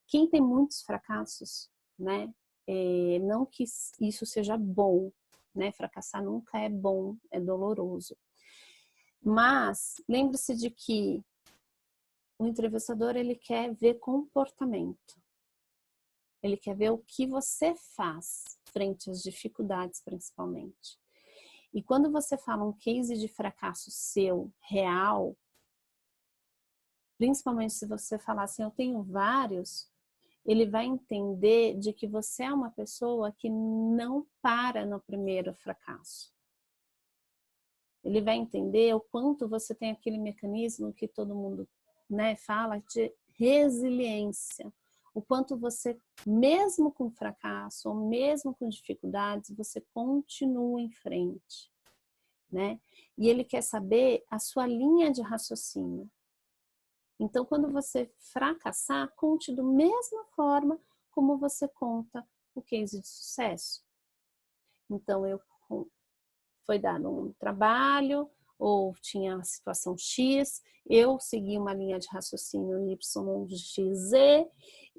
Quem tem muitos fracassos, né? Não que isso seja bom, né? Fracassar nunca é bom, é doloroso. Mas lembre-se de que o entrevistador, ele quer ver comportamento. Ele quer ver o que você faz frente às dificuldades, principalmente. E quando você fala um case de fracasso seu, real, principalmente se você falar assim, eu tenho vários, ele vai entender de que você é uma pessoa que não para no primeiro fracasso. Ele vai entender o quanto você tem aquele mecanismo que todo mundo, né, fala de resiliência. O quanto você, mesmo com fracasso, ou mesmo com dificuldades, você continua em frente, né? E ele quer saber a sua linha de raciocínio. Então, quando você fracassar, conte da mesma forma como você conta o case de sucesso. Então, foi dado um trabalho, ou tinha a situação X, eu segui uma linha de raciocínio Y, X, Z,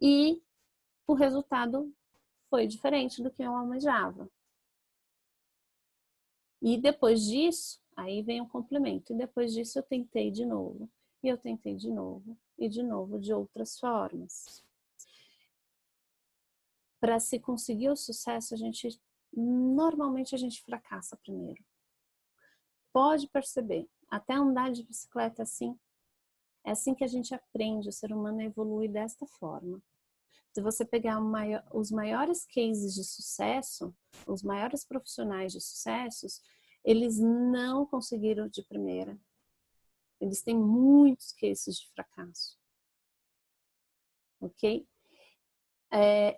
e o resultado foi diferente do que eu almejava. E depois disso, aí vem o complemento, e depois disso eu tentei de novo, e eu tentei de novo, e de novo de outras formas. Para se conseguir o sucesso, normalmente a gente fracassa primeiro. Pode perceber, até andar de bicicleta assim, é assim que a gente aprende, o ser humano evolui desta forma. Se você pegar os maiores cases de sucesso, os maiores profissionais de sucessos, eles não conseguiram de primeira. Eles têm muitos cases de fracasso. Ok?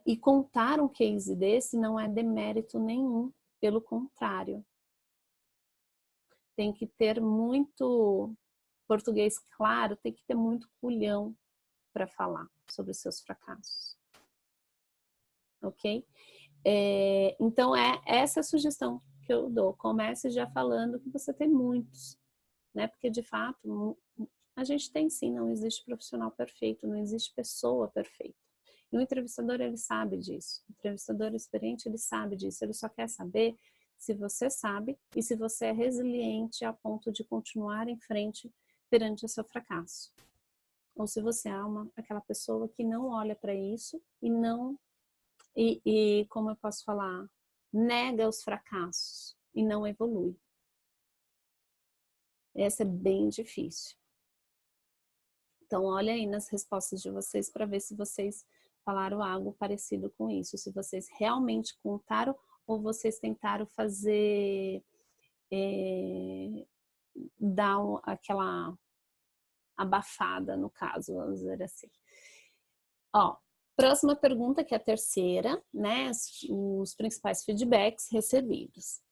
E contar um case desse não é demérito nenhum, pelo contrário. Tem que ter muito português claro, tem que ter muito culhão para falar sobre os seus fracassos. Ok? Então, essa a sugestão que eu dou. Comece já falando que você tem muitos, né? Porque, de fato, a gente tem sim, não existe profissional perfeito, não existe pessoa perfeita. E o entrevistador, ele sabe disso. O entrevistador experiente, ele sabe disso. Ele só quer saber se você sabe e se você é resiliente a ponto de continuar em frente perante o seu fracasso. Ou se você é aquela pessoa que não olha para isso e não, como eu posso falar, nega os fracassos e não evolui. Essa é bem difícil. Então, olha aí nas respostas de vocês para ver se vocês falaram algo parecido com isso. Se vocês realmente contaram ou vocês tentaram fazer, dar aquela abafada, no caso, vamos dizer assim. Ó, próxima pergunta, que é a terceira, né? Os principais feedbacks recebidos,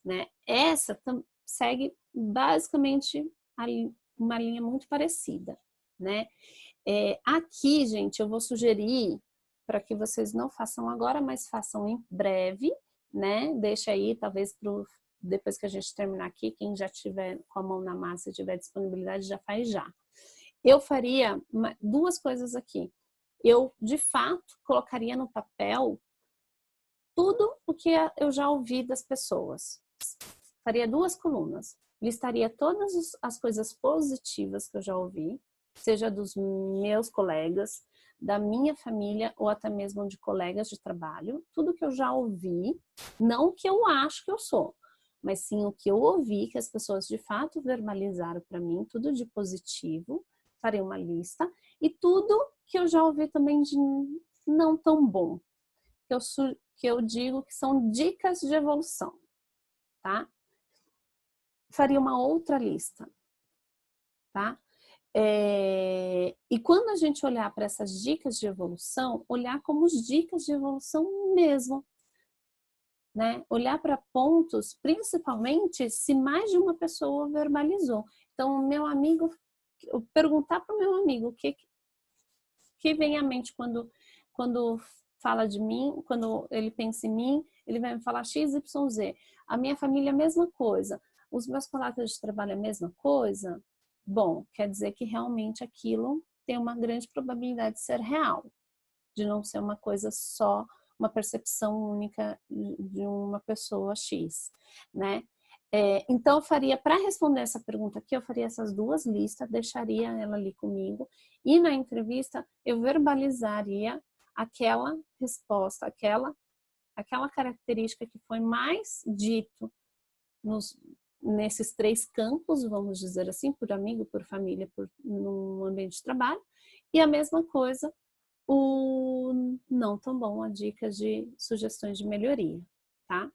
né? Essa segue basicamente uma linha muito parecida, né? Aqui, gente, eu vou sugerir para que vocês não façam agora, mas façam em breve, né? Deixa aí, talvez depois que a gente terminar aqui, quem já tiver com a mão na massa e tiver disponibilidade, já faz já. Eu faria duas coisas aqui. Eu, de fato, colocaria no papel tudo o que eu já ouvi das pessoas. Faria duas colunas. listaria todas as coisas positivas que eu já ouvi, seja dos meus colegas, da minha família ou até mesmo de colegas de trabalho, tudo que eu já ouvi, não o que eu acho que eu sou, mas sim o que eu ouvi, que as pessoas de fato verbalizaram para mim, tudo de positivo, farei uma lista, e tudo que eu já ouvi também de não tão bom, que eu digo que são dicas de evolução, tá? Faria uma outra lista, tá? E quando a gente olhar para essas dicas de evolução, olhar como dicas de evolução mesmo, né? Olhar para pontos, principalmente se mais de uma pessoa verbalizou. Então, o meu amigo, eu perguntar para o meu amigo o que vem à mente quando fala de mim, quando ele pensa em mim, ele vai me falar X, Y, Z. A minha família, a mesma coisa. Os meus colegas de trabalho, a mesma coisa. Bom, quer dizer que realmente aquilo tem uma grande probabilidade de ser real, de não ser uma coisa só, uma percepção única de uma pessoa X, né? Então, eu faria, para responder essa pergunta aqui, eu faria essas duas listas, deixaria ela ali comigo, e na entrevista eu verbalizaria aquela resposta, aquela característica que foi mais dito nesses 3 campos, vamos dizer assim, por amigo, por família, no ambiente de trabalho, e a mesma coisa o não tão bom, a dicas de sugestões de melhoria, tá?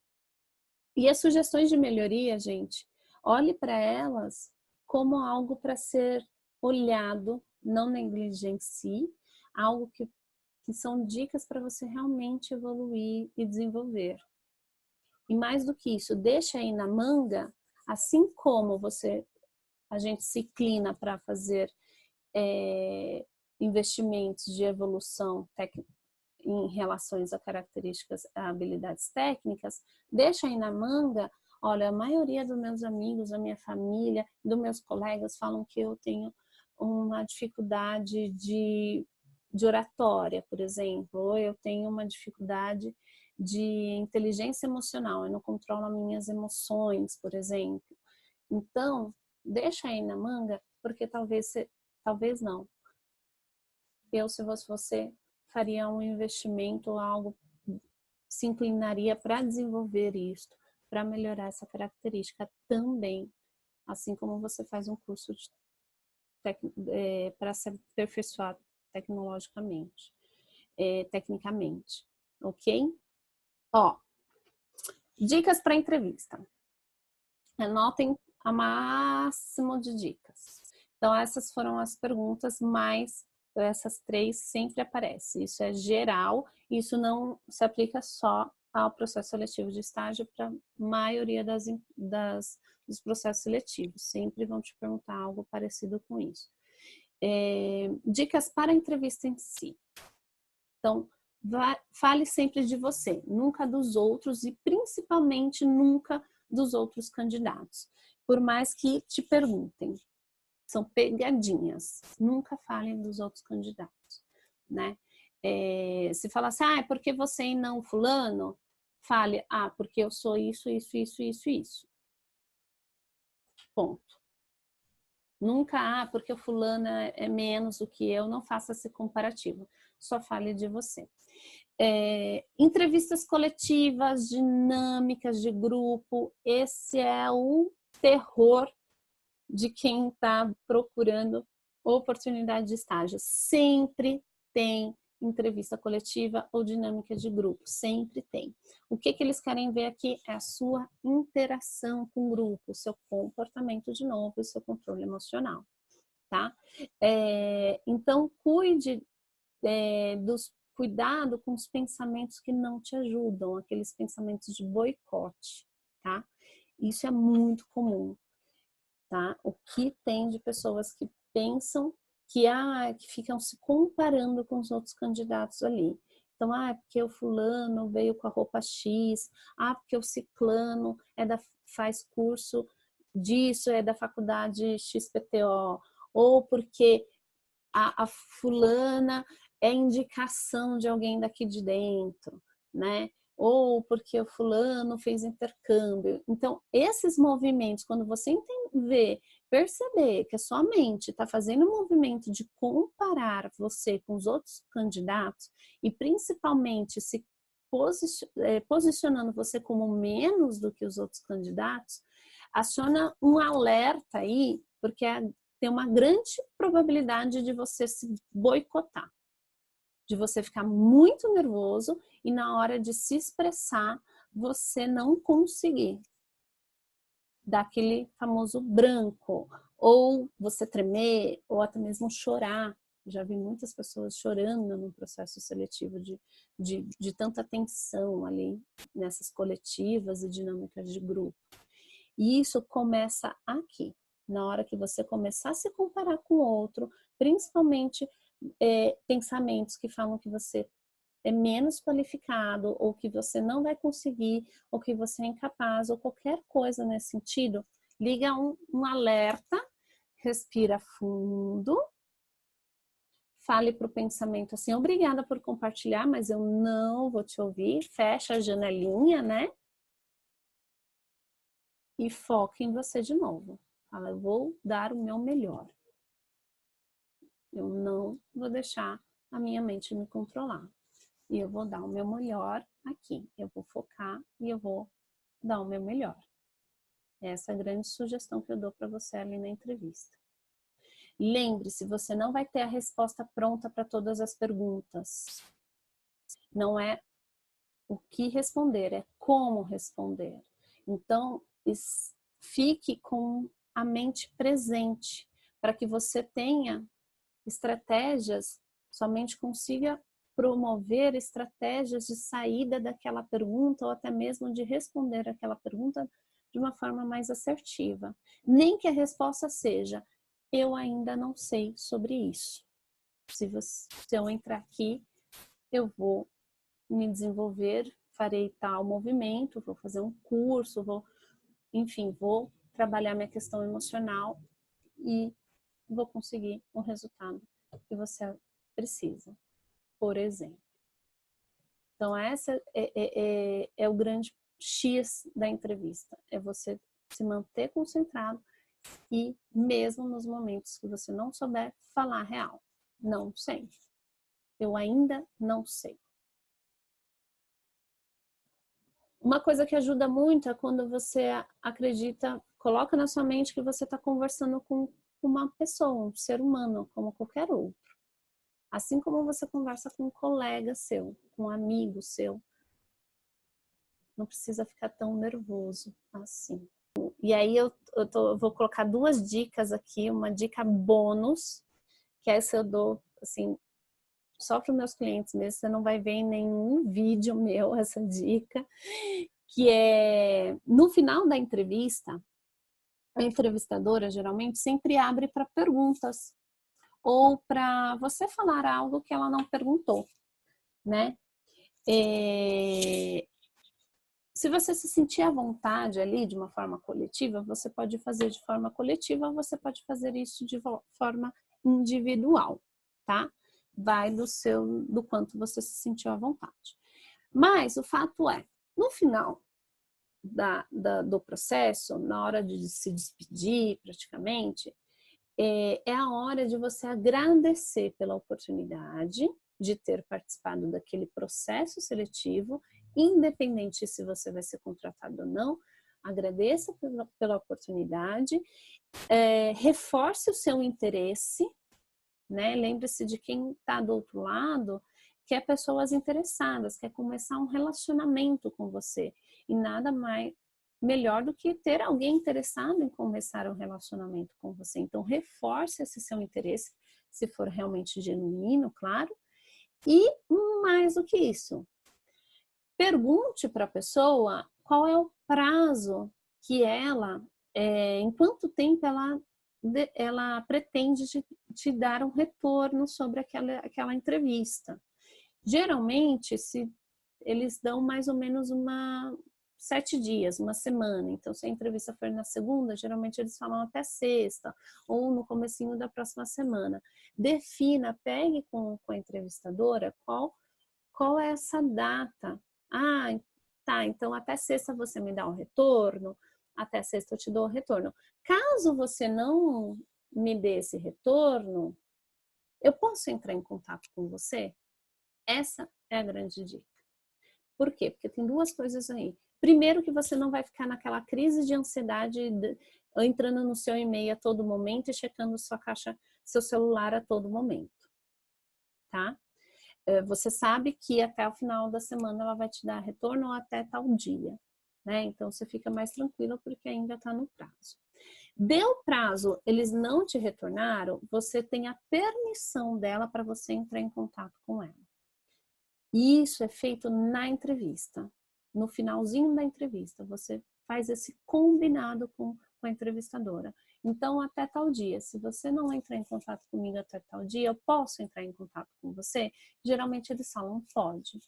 E as sugestões de melhoria, gente, olhe para elas como algo para ser olhado, não negligencie, algo que são dicas para você realmente evoluir e desenvolver. E mais do que isso, deixa aí na manga, assim como a gente se inclina para fazer investimentos de evolução em relação a características, a habilidades técnicas, deixa aí na manga, olha, a maioria dos meus amigos, da minha família, dos meus colegas falam que eu tenho uma dificuldade de oratória, por exemplo, ou eu tenho uma dificuldade de inteligência emocional, eu não controlo as minhas emoções, por exemplo. Então, deixa aí na manga, porque talvez não. Eu, se fosse você, faria um investimento ou algo, se inclinaria para desenvolver isso, para melhorar essa característica também, assim como você faz um curso para se aperfeiçoar tecnicamente, ok? Ó, dicas para entrevista. Anotem a máximo de dicas. Então, essas foram as perguntas, mas essas 3 sempre aparecem. Isso é geral, isso não se aplica só ao processo seletivo de estágio, para a maioria dos processos seletivos. Sempre vão te perguntar algo parecido com isso. Dicas para a entrevista em si. Então, fale sempre de você, nunca dos outros e principalmente nunca dos outros candidatos. Por mais que te perguntem, são pegadinhas. Nunca falem dos outros candidatos, né? Se falar assim, é porque você e não fulano, fale, porque eu sou isso, isso, isso, isso, isso. Ponto. Nunca, porque o fulano é menos do que eu, não faça esse comparativo. Só fale de você. Entrevistas coletivas, dinâmicas de grupo, esse é o terror de quem está procurando oportunidade de estágio. Sempre tem entrevista coletiva ou dinâmica de grupo, sempre tem. O que eles querem ver aqui é a sua interação com o grupo, o seu comportamento de novo, o seu controle emocional, tá? Então, cuidado com os pensamentos que não te ajudam, aqueles pensamentos de boicote, tá? Isso é muito comum, tá? O que tem de pessoas que pensam que ficam se comparando com os outros candidatos ali. Então, porque o fulano veio com a roupa X, porque o ciclano faz curso disso, é da faculdade XPTO, ou porque a fulana é indicação de alguém daqui de dentro, né? ou porque o fulano fez intercâmbio. Então, esses movimentos, quando você perceber que a sua mente está fazendo um movimento de comparar você com os outros candidatos e principalmente se posicionando você como menos do que os outros candidatos, aciona um alerta aí, porque tem uma grande probabilidade de você se boicotar, de você ficar muito nervoso e na hora de se expressar, você não conseguir dar aquele famoso branco, ou você tremer, ou até mesmo chorar. Já vi muitas pessoas chorando no processo seletivo de tanta tensão ali nessas coletivas e dinâmicas de grupo. E isso começa aqui, na hora que você começar a se comparar com o outro, principalmente pensamentos que falam que você é menos qualificado, ou que você não vai conseguir, ou que você é incapaz, ou qualquer coisa nesse sentido, liga um alerta, respira fundo, fale para o pensamento assim, obrigada por compartilhar, mas eu não vou te ouvir, fecha a janelinha, né? E foque em você de novo. Fala, eu vou dar o meu melhor. Eu não vou deixar a minha mente me controlar. E eu vou dar o meu melhor aqui. Eu vou focar e eu vou dar o meu melhor. Essa é a grande sugestão que eu dou para você ali na entrevista. Lembre-se, você não vai ter a resposta pronta para todas as perguntas. Não é o que responder, é como responder. Então, fique com a mente presente para que você tenha estratégias, somente consiga promover estratégias de saída daquela pergunta ou até mesmo de responder aquela pergunta de uma forma mais assertiva. Nem que a resposta seja, eu ainda não sei sobre isso. Se eu entrar aqui, eu vou me desenvolver, farei tal movimento, vou fazer um curso, vou trabalhar minha questão emocional e vou conseguir um resultado que você precisa, por exemplo. Então, essa é o grande X da entrevista, é você se manter concentrado e mesmo nos momentos que você não souber falar real. Não sei. Eu ainda não sei. Uma coisa que ajuda muito é quando você acredita, coloca na sua mente que você está conversando com uma pessoa, um ser humano, como qualquer outro. Assim como você conversa com um colega seu, com um amigo seu. Não precisa ficar tão nervoso assim. E aí eu vou colocar 2 dicas aqui, uma dica bônus, que essa eu dou, assim, só para os meus clientes mesmo, você não vai ver em nenhum vídeo meu essa dica, que é, no final da entrevista, a entrevistadora geralmente sempre abre para perguntas, ou para você falar algo que ela não perguntou, né? Se você se sentir à vontade ali de uma forma coletiva, você pode fazer de forma coletiva, ou você pode fazer isso de forma individual, tá? Vai do quanto você se sentiu à vontade. Mas o fato é, no final do processo, na hora de se despedir praticamente, é a hora de você agradecer pela oportunidade de ter participado daquele processo seletivo, independente se você vai ser contratado ou não. Agradeça pela oportunidade, reforce o seu interesse, né? Lembre-se de quem está do outro lado, que é pessoas interessadas, quer começar um relacionamento com você. E nada mais melhor do que ter alguém interessado em começar um relacionamento com você. Então, reforce esse seu interesse, se for realmente genuíno, claro. E mais do que isso, pergunte para a pessoa qual é o prazo que em quanto tempo ela pretende te dar um retorno sobre aquela entrevista. Geralmente, eles dão mais ou menos 7 dias, uma semana. Então, se a entrevista for na segunda, geralmente eles falam até sexta, ou no comecinho da próxima semana. Defina, pegue com a entrevistadora qual é essa data Ah, tá, então até sexta você me dá o retorno, até sexta eu te dou o retorno. Caso você não me dê esse retorno, eu posso entrar em contato com você? Essa é a grande dica. Por quê? Porque tem duas coisas aí. Primeiro, que você não vai ficar naquela crise de ansiedade entrando no seu e-mail a todo momento e checando sua caixa, seu celular a todo momento, tá? Você sabe que até o final da semana ela vai te dar retorno ou até tal dia, né? Então você fica mais tranquila porque ainda está no prazo. Deu prazo, eles não te retornaram, você tem a permissão dela para você entrar em contato com ela. E isso é feito na entrevista. No finalzinho da entrevista, você faz esse combinado com a entrevistadora. Então, até tal dia, se você não entrar em contato comigo até tal dia, eu posso entrar em contato com você? Geralmente eles falam, pode.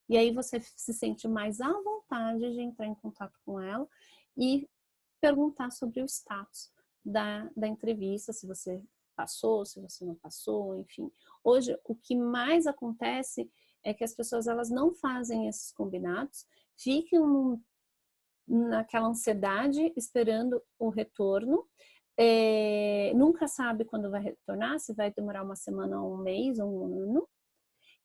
E aí você se sente mais à vontade de entrar em contato com ela e perguntar sobre o status da entrevista, se você passou, se você não passou, enfim. Hoje, o que mais acontece é que as pessoas elas não fazem esses combinados, ficam naquela ansiedade esperando o retorno, nunca sabe quando vai retornar, se vai demorar uma semana, um mês, um ano,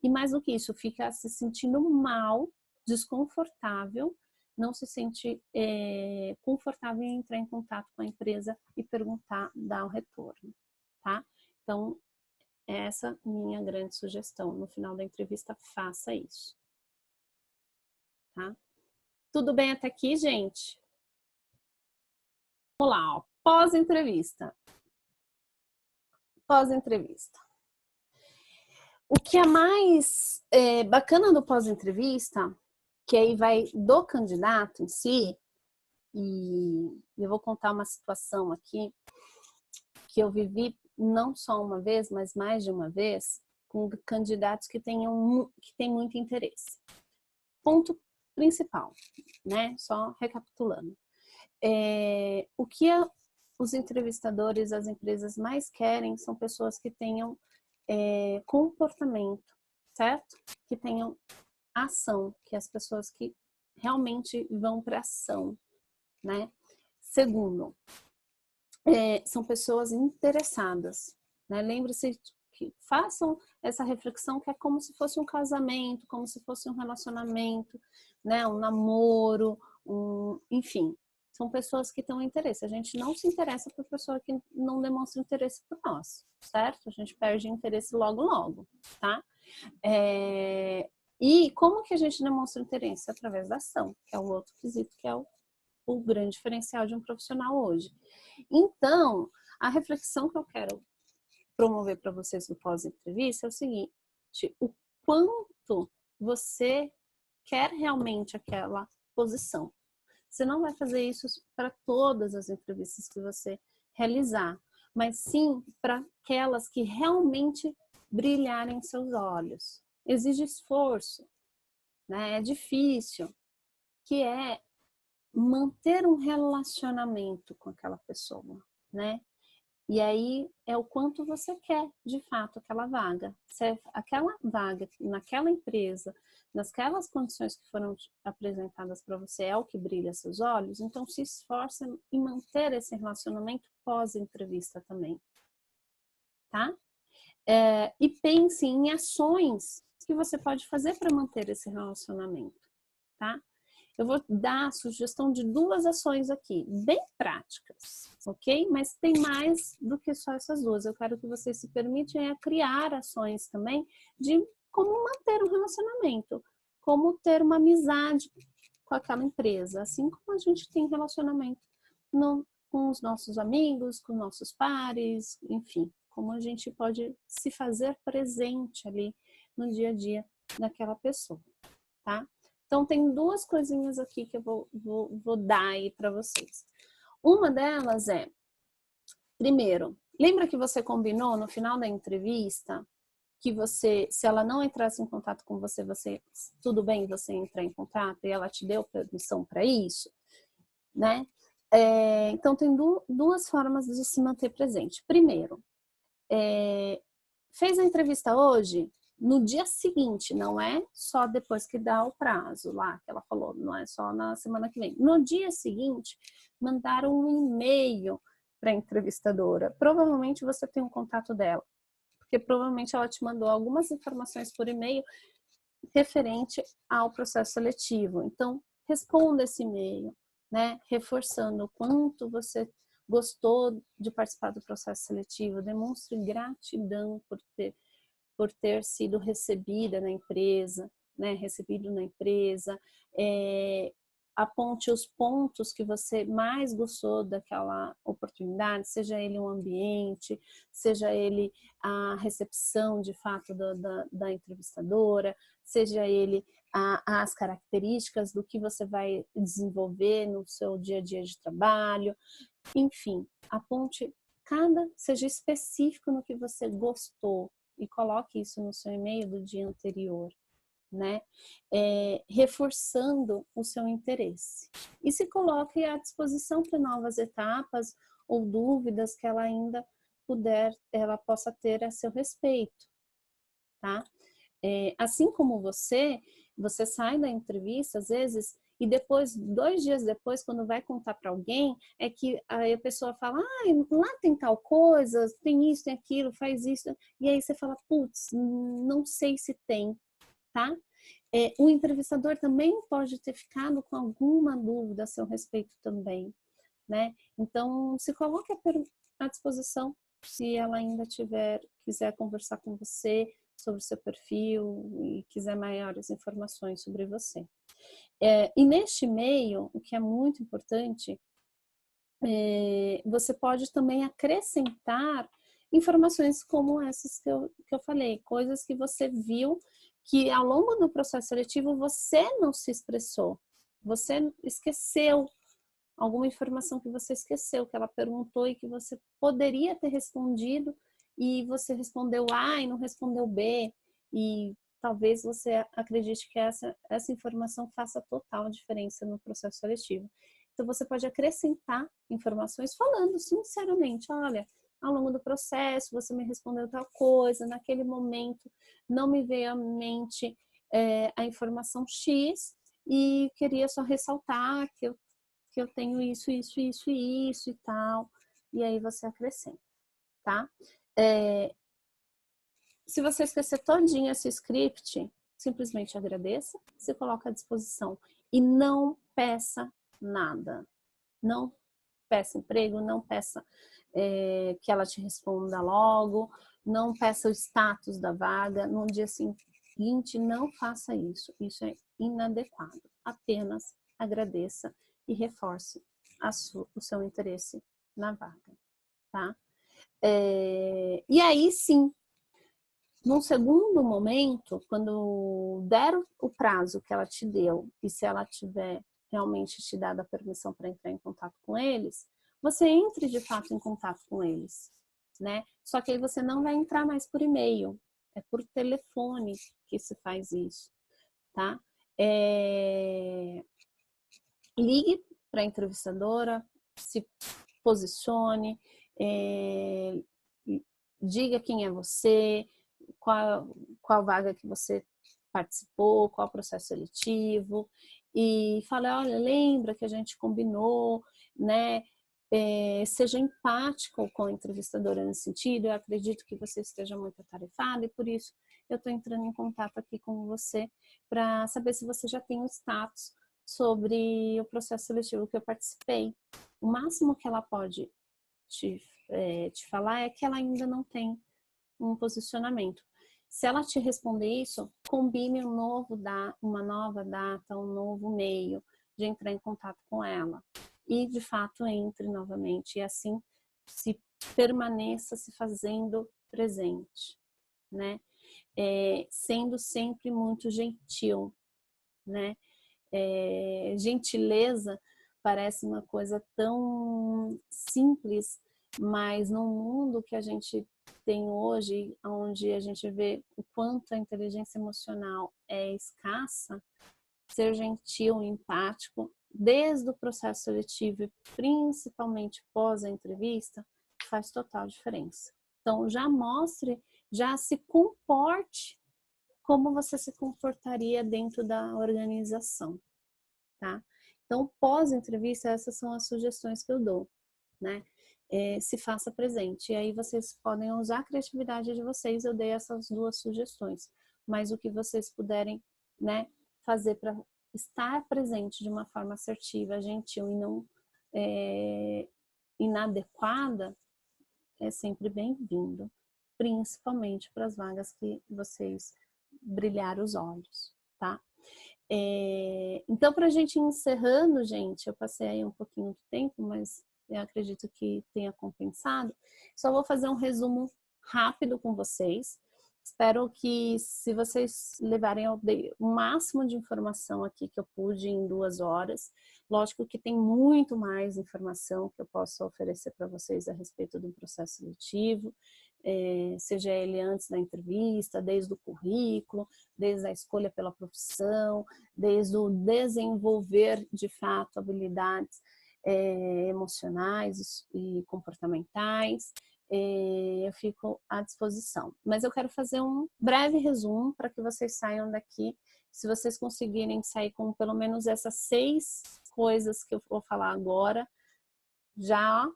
e mais do que isso, fica se sentindo mal, desconfortável, não se sente confortável em entrar em contato com a empresa e perguntar, dar o retorno, tá? Então, essa é minha grande sugestão. No final da entrevista, faça isso, tá? Tudo bem até aqui, gente? Vamos lá, ó. Pós-entrevista. Pós-entrevista. O que é mais bacana do pós-entrevista, que aí vai do candidato em si, e eu vou contar uma situação aqui que eu vivi não só uma vez, mas mais de uma vez, com candidatos que têm muito interesse. Ponto principal, né? Só recapitulando. O que os entrevistadores, as empresas mais querem são pessoas que tenham comportamento, certo? Que tenham ação, que as pessoas que realmente vão para ação, né? Segundo, são pessoas interessadas, né? Lembre-se que façam essa reflexão que é como se fosse um casamento, como se fosse um relacionamento, né? Um namoro, enfim. São pessoas que têm interesse. A gente não se interessa por pessoa que não demonstra interesse por nós, certo? A gente perde interesse logo, logo, tá? E como que a gente demonstra interesse? Através da ação, que é o outro quesito, que é o grande diferencial de um profissional hoje. Então, a reflexão que eu quero promover para vocês no pós-entrevista é o seguinte: o quanto você quer realmente aquela posição. Você não vai fazer isso para todas as entrevistas que você realizar, mas sim para aquelas que realmente brilharem seus olhos. Exige esforço, né? É difícil, que é manter um relacionamento com aquela pessoa, né? E aí é o quanto você quer, de fato, aquela vaga. Se aquela vaga, naquela empresa, naquelas condições que foram apresentadas para você é o que brilha seus olhos, então se esforce em manter esse relacionamento pós-entrevista também, tá? E pense em ações que você pode fazer para manter esse relacionamento, tá? Eu vou dar a sugestão de 2 ações aqui, bem práticas, ok? Mas tem mais do que só essas 2. Eu quero que vocês se permitam criar ações também de como manter um relacionamento, como ter uma amizade com aquela empresa, assim como a gente tem relacionamento com os nossos amigos, com nossos pares, enfim, como a gente pode se fazer presente ali no dia a dia daquela pessoa, tá? Então, tem 2 coisinhas aqui que eu vou dar aí para vocês. Uma delas é, primeiro, lembra que você combinou no final da entrevista que você, se ela não entrasse em contato com você, tudo bem você entrar em contato e ela te deu permissão para isso, né? Então, tem 2 formas de se manter presente. Primeiro, fez a entrevista hoje? no dia seguinte, não é só depois que dá o prazo lá, que ela falou, não é só na semana que vem. No dia seguinte, mandaram um e-mail para a entrevistadora. Provavelmente você tem um contato dela, porque provavelmente ela te mandou algumas informações por e-mail referente ao processo seletivo. Então, responda esse e-mail, né? Reforçando o quanto você gostou de participar do processo seletivo, demonstre gratidão por ter sido recebida na empresa, né? Recebido na empresa, aponte os pontos que você mais gostou daquela oportunidade, seja ele um ambiente, seja ele a recepção de fato da entrevistadora, seja ele as características do que você vai desenvolver no seu dia a dia de trabalho, enfim, aponte seja específico no que você gostou e coloque isso no seu e-mail do dia anterior, né? Reforçando o seu interesse. E se coloque à disposição para novas etapas ou dúvidas que ela ainda ela possa ter a seu respeito, tá? Assim como você sai da entrevista, às vezes, e depois, 2 dias depois, quando vai contar para alguém, é que aí a pessoa fala, lá tem tal coisa, tem isso, tem aquilo, faz isso. E aí você fala, putz, não sei se tem, tá? O entrevistador também pode ter ficado com alguma dúvida a seu respeito também, né? Então, se coloque à disposição, se ela ainda quiser conversar com você sobre o seu perfil e quiser maiores informações sobre você. E neste meio, o que é muito importante, você pode também acrescentar informações como essas que eu falei, coisas que você viu que ao longo do processo seletivo você não se expressou, você esqueceu alguma informação que você esqueceu, que ela perguntou e que você poderia ter respondido e você respondeu A e não respondeu B, e talvez você acredite que essa informação faça total diferença no processo seletivo. Então você pode acrescentar informações falando sinceramente, olha, ao longo do processo você me respondeu tal coisa, naquele momento não me veio à mente a informação X, e queria só ressaltar que eu tenho isso e tal, e aí você acrescenta, tá? Se você esquecer todinho esse script, simplesmente agradeça, se coloca à disposição e não peça nada. Não peça emprego, não peça que ela te responda logo, não peça o status da vaga. No dia seguinte, não faça isso. Isso é inadequado. Apenas agradeça e reforce o seu interesse na vaga, tá? E aí sim, num segundo momento, quando der o prazo que ela te deu e se ela tiver realmente te dado a permissão para entrar em contato com eles, você entre de fato em contato com eles, né? Só que aí você não vai entrar mais por e-mail, é por telefone que se faz isso, tá? Ligue para a entrevistadora, se posicione, diga quem é você, qual vaga que você participou, qual processo seletivo, e fale, olha, lembra que a gente combinou, né? Seja empático com a entrevistadora nesse sentido, eu acredito que você esteja muito atarefada e por isso eu estou entrando em contato aqui com você para saber se você já tem o status sobre o processo seletivo que eu participei. O máximo que ela pode te falar é que ela ainda não tem um posicionamento. Se ela te responder isso, combine uma nova data, um novo meio de entrar em contato com ela. E, de fato, entre novamente. E assim, se permaneça se fazendo presente, né? Sendo sempre muito gentil, né? Gentileza parece uma coisa tão simples, mas no mundo que a gente tem hoje, onde a gente vê o quanto a inteligência emocional é escassa, ser gentil, empático, desde o processo seletivo e principalmente pós a entrevista, faz total diferença. Então, já se comporte como você se comportaria dentro da organização, tá? Então, pós-entrevista, essas são as sugestões que eu dou, né? Se faça presente. E aí vocês podem usar a criatividade de vocês. Eu dei essas duas sugestões. Mas o que vocês puderem, né, fazer para estar presente de uma forma assertiva, gentil e não inadequada, é sempre bem-vindo. Principalmente para as vagas que vocês brilharam os olhos, tá? Então, para a gente ir encerrando, gente, eu passei aí um pouquinho do tempo, mas eu acredito que tenha compensado. Só vou fazer um resumo rápido com vocês. Espero que, se vocês levarem, eu dei o máximo de informação aqui que eu pude em 2 horas. Lógico que tem muito mais informação que eu posso oferecer para vocês a respeito do processo seletivo, seja ele antes da entrevista, desde o currículo, desde a escolha pela profissão, desde o desenvolver de fato habilidades emocionais e comportamentais. Eu fico à disposição. Mas eu quero fazer um breve resumo para que vocês saiam daqui. Se vocês conseguirem sair com pelo menos essas 6 coisas que eu vou falar agora, já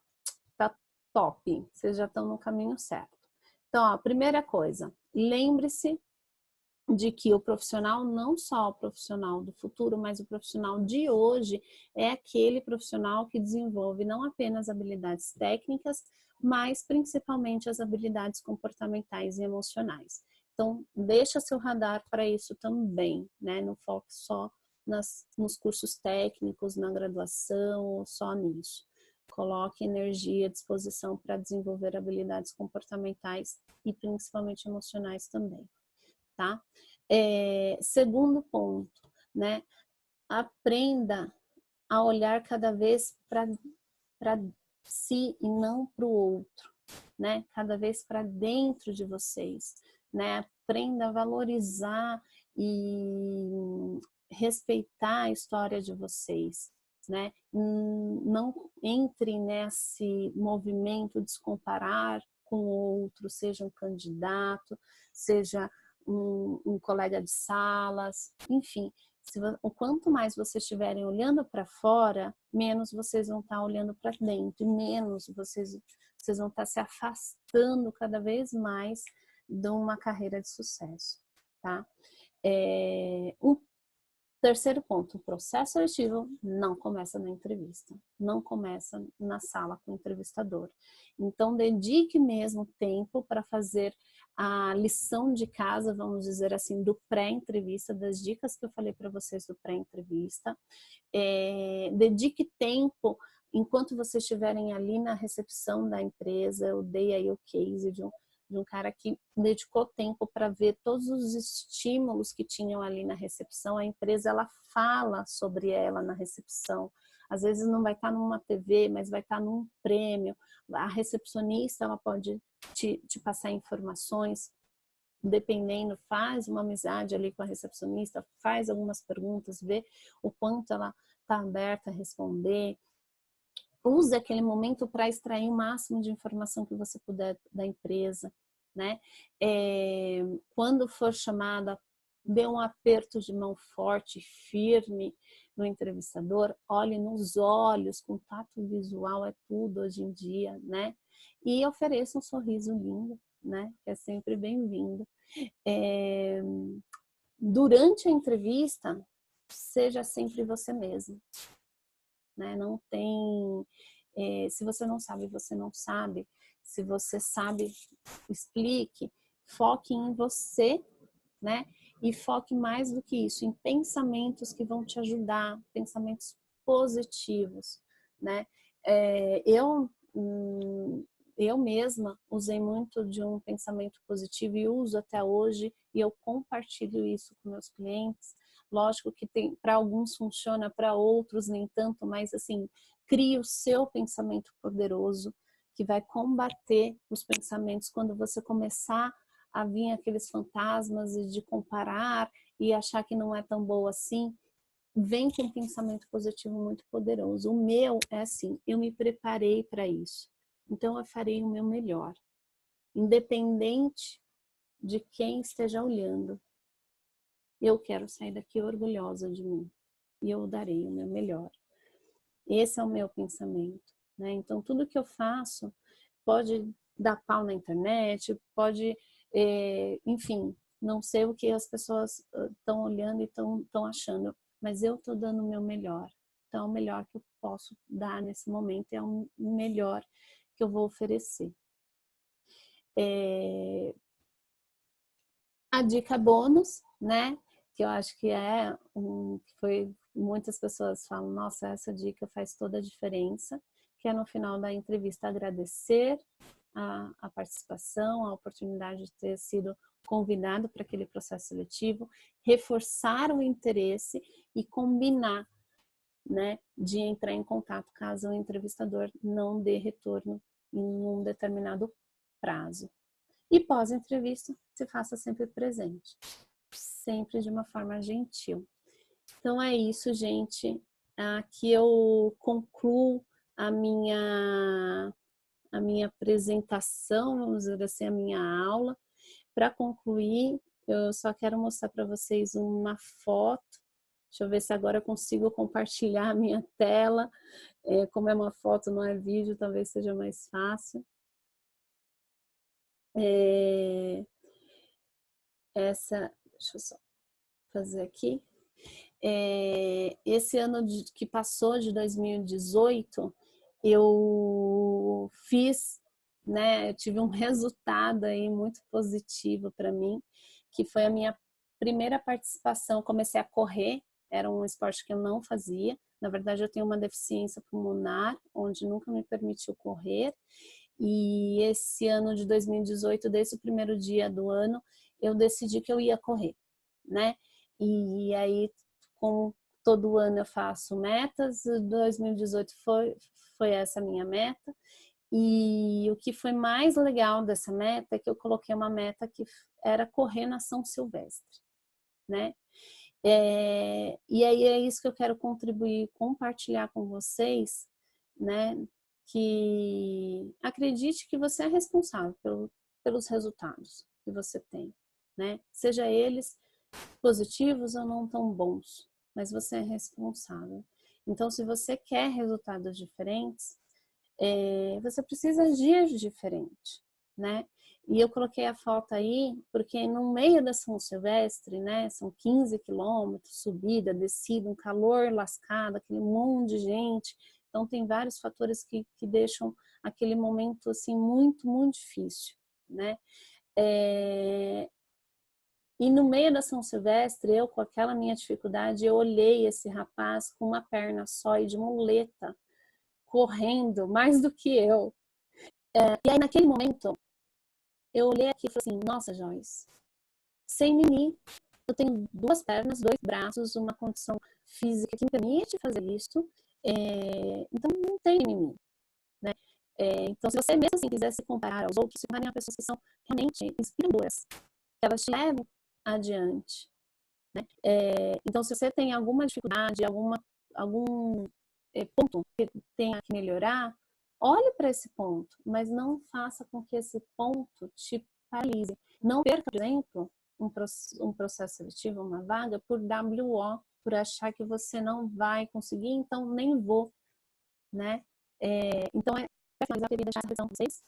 tá top. Vocês já estão no caminho certo. Então, ó, primeira coisa, lembre-se de que o profissional, não só o profissional do futuro, mas o profissional de hoje é aquele profissional que desenvolve não apenas habilidades técnicas, mas principalmente as habilidades comportamentais e emocionais. Então, deixa seu radar para isso também, né? Não foque só nos cursos técnicos, na graduação, só nisso. Coloque energia à disposição para desenvolver habilidades comportamentais e principalmente emocionais também. Tá? Segundo ponto, né? Aprenda a olhar cada vez para si e não para o outro, né? Cada vez para dentro de vocês, né? Aprenda a valorizar e respeitar a história de vocês, né? Não entre nesse movimento de se comparar com o outro, seja um candidato, seja um colega de salas, enfim. O quanto mais vocês estiverem olhando para fora, menos vocês vão estar olhando para dentro, e menos vocês vão estar se afastando cada vez mais de uma carreira de sucesso, tá? O terceiro ponto, o processo seletivo não começa na entrevista, não começa na sala com o entrevistador. Então, dedique mesmo tempo para fazer a lição de casa, vamos dizer assim, do pré-entrevista, das dicas que eu falei para vocês do pré-entrevista. Dedique tempo, enquanto vocês estiverem ali na recepção da empresa. Eu dei aí o case de um cara que dedicou tempo para ver todos os estímulos que tinham ali na recepção. A empresa, ela fala sobre ela na recepção. Às vezes não vai estar numa TV, mas vai estar num prêmio. A recepcionista, ela pode te passar informações, dependendo, faz uma amizade ali com a recepcionista, faz algumas perguntas, vê o quanto ela está aberta a responder. Use aquele momento para extrair o máximo de informação que você puder da empresa, né? Quando for chamada, dê um aperto de mão forte, firme no entrevistador, olhe nos olhos, contato visual é tudo hoje em dia, né? E ofereça um sorriso lindo, né? Que é sempre bem-vindo. Durante a entrevista, seja sempre você mesmo. Né? Não tem, se você não sabe, você não sabe. Se você sabe, explique. Foque em você, né? E foque mais do que isso, em pensamentos que vão te ajudar, pensamentos positivos, né? Eu mesma usei muito de um pensamento positivo e uso até hoje, e eu compartilho isso com meus clientes. Lógico que para alguns funciona, para outros nem tanto, mas assim, crie o seu pensamento poderoso que vai combater os pensamentos quando você começar a vir aqueles fantasmas de comparar e achar que não é tão boa assim. Vem com um pensamento positivo muito poderoso. O meu é assim, eu me preparei para isso. Então eu farei o meu melhor. Independente de quem esteja olhando, eu quero sair daqui orgulhosa de mim e eu darei o meu melhor. Esse é o meu pensamento, né? Então, tudo que eu faço pode dar pau na internet, pode, enfim, não sei o que as pessoas estão olhando e estão achando, mas eu estou dando o meu melhor. Então, o melhor que eu posso dar nesse momento é o melhor que eu vou oferecer. A dica bônus, né? Que eu acho que que foi, muitas pessoas falam, nossa, essa dica faz toda a diferença, que é no final da entrevista agradecer a participação, a oportunidade de ter sido convidado para aquele processo seletivo, reforçar o interesse e combinar, né, de entrar em contato caso o entrevistador não dê retorno em um determinado prazo. E pós-entrevista, se faça sempre presente, sempre de uma forma gentil. Então é isso, gente. Aqui eu concluo a minha apresentação, vamos dizer assim, a minha aula. Para concluir, eu só quero mostrar para vocês uma foto. Deixa eu ver se agora eu consigo compartilhar a minha tela. Como é uma foto, não é vídeo, talvez seja mais fácil. Deixa eu só fazer aqui. Esse ano que passou, de 2018, eu fiz, né, eu tive um resultado aí muito positivo para mim, que foi a minha primeira participação. Comecei a correr, era um esporte que eu não fazia. Na verdade, eu tenho uma deficiência pulmonar, onde nunca me permitiu correr. E esse ano de 2018, desde o primeiro dia do ano, eu decidi que eu ia correr, né? E aí, com todo ano eu faço metas, 2018 foi essa minha meta. E o que foi mais legal dessa meta é que eu coloquei uma meta que era correr na São Silvestre, né? E aí é isso que eu quero contribuir, compartilhar com vocês, né? Que acredite que você é responsável pelos resultados que você tem, né? Seja eles positivos ou não tão bons, mas você é responsável. Então, se você quer resultados diferentes, você precisa agir diferente, né? E eu coloquei a foto aí porque no meio da São Silvestre, né, são 15 quilômetros, subida, descida, um calor lascado, aquele monte de gente. Então tem vários fatores que deixam aquele momento assim muito, muito difícil, né? E no meio da São Silvestre, eu com aquela minha dificuldade, eu olhei esse rapaz com uma perna só e de muleta, correndo mais do que eu. E aí naquele momento, eu olhei aqui e falei assim, nossa, Joyce, sem mimimi, eu tenho duas pernas, dois braços, uma condição física que me permite fazer isso, então não tem mimimi, né? Então, se você mesmo assim quiser se comparar aos outros, se comparem a pessoas que são realmente inspiradoras, que elas te levam adiante, né? Então, se você tem alguma dificuldade, algum ponto que tenha que melhorar, olhe para esse ponto, mas não faça com que esse ponto te paralise. Não perca, por exemplo, um processo seletivo, uma vaga, por WO, por achar que você não vai conseguir, então nem vou, né? Então, para finalizar, eu queria deixar essa questão para vocês.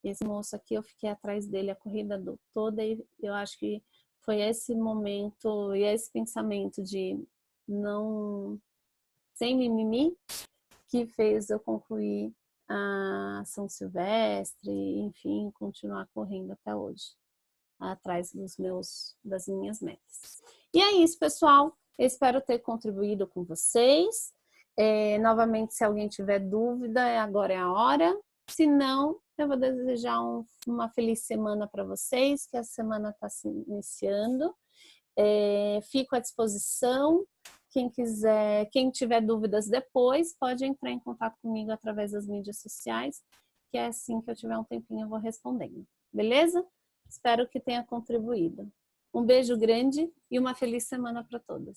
Esse moço aqui, eu fiquei atrás dele a corrida toda e eu acho que foi esse momento e esse pensamento de não, sem mimimi, que fez eu concluir a São Silvestre, enfim, continuar correndo até hoje, atrás das minhas metas. E é isso, pessoal. Eu espero ter contribuído com vocês. Novamente, se alguém tiver dúvida, agora é a hora. Se não, eu vou desejar uma feliz semana para vocês, que a semana está se iniciando. Fico à disposição. Quem quiser, quem tiver dúvidas depois, pode entrar em contato comigo através das mídias sociais, que é assim que eu tiver um tempinho eu vou respondendo. Beleza? Espero que tenha contribuído. Um beijo grande e uma feliz semana para todas.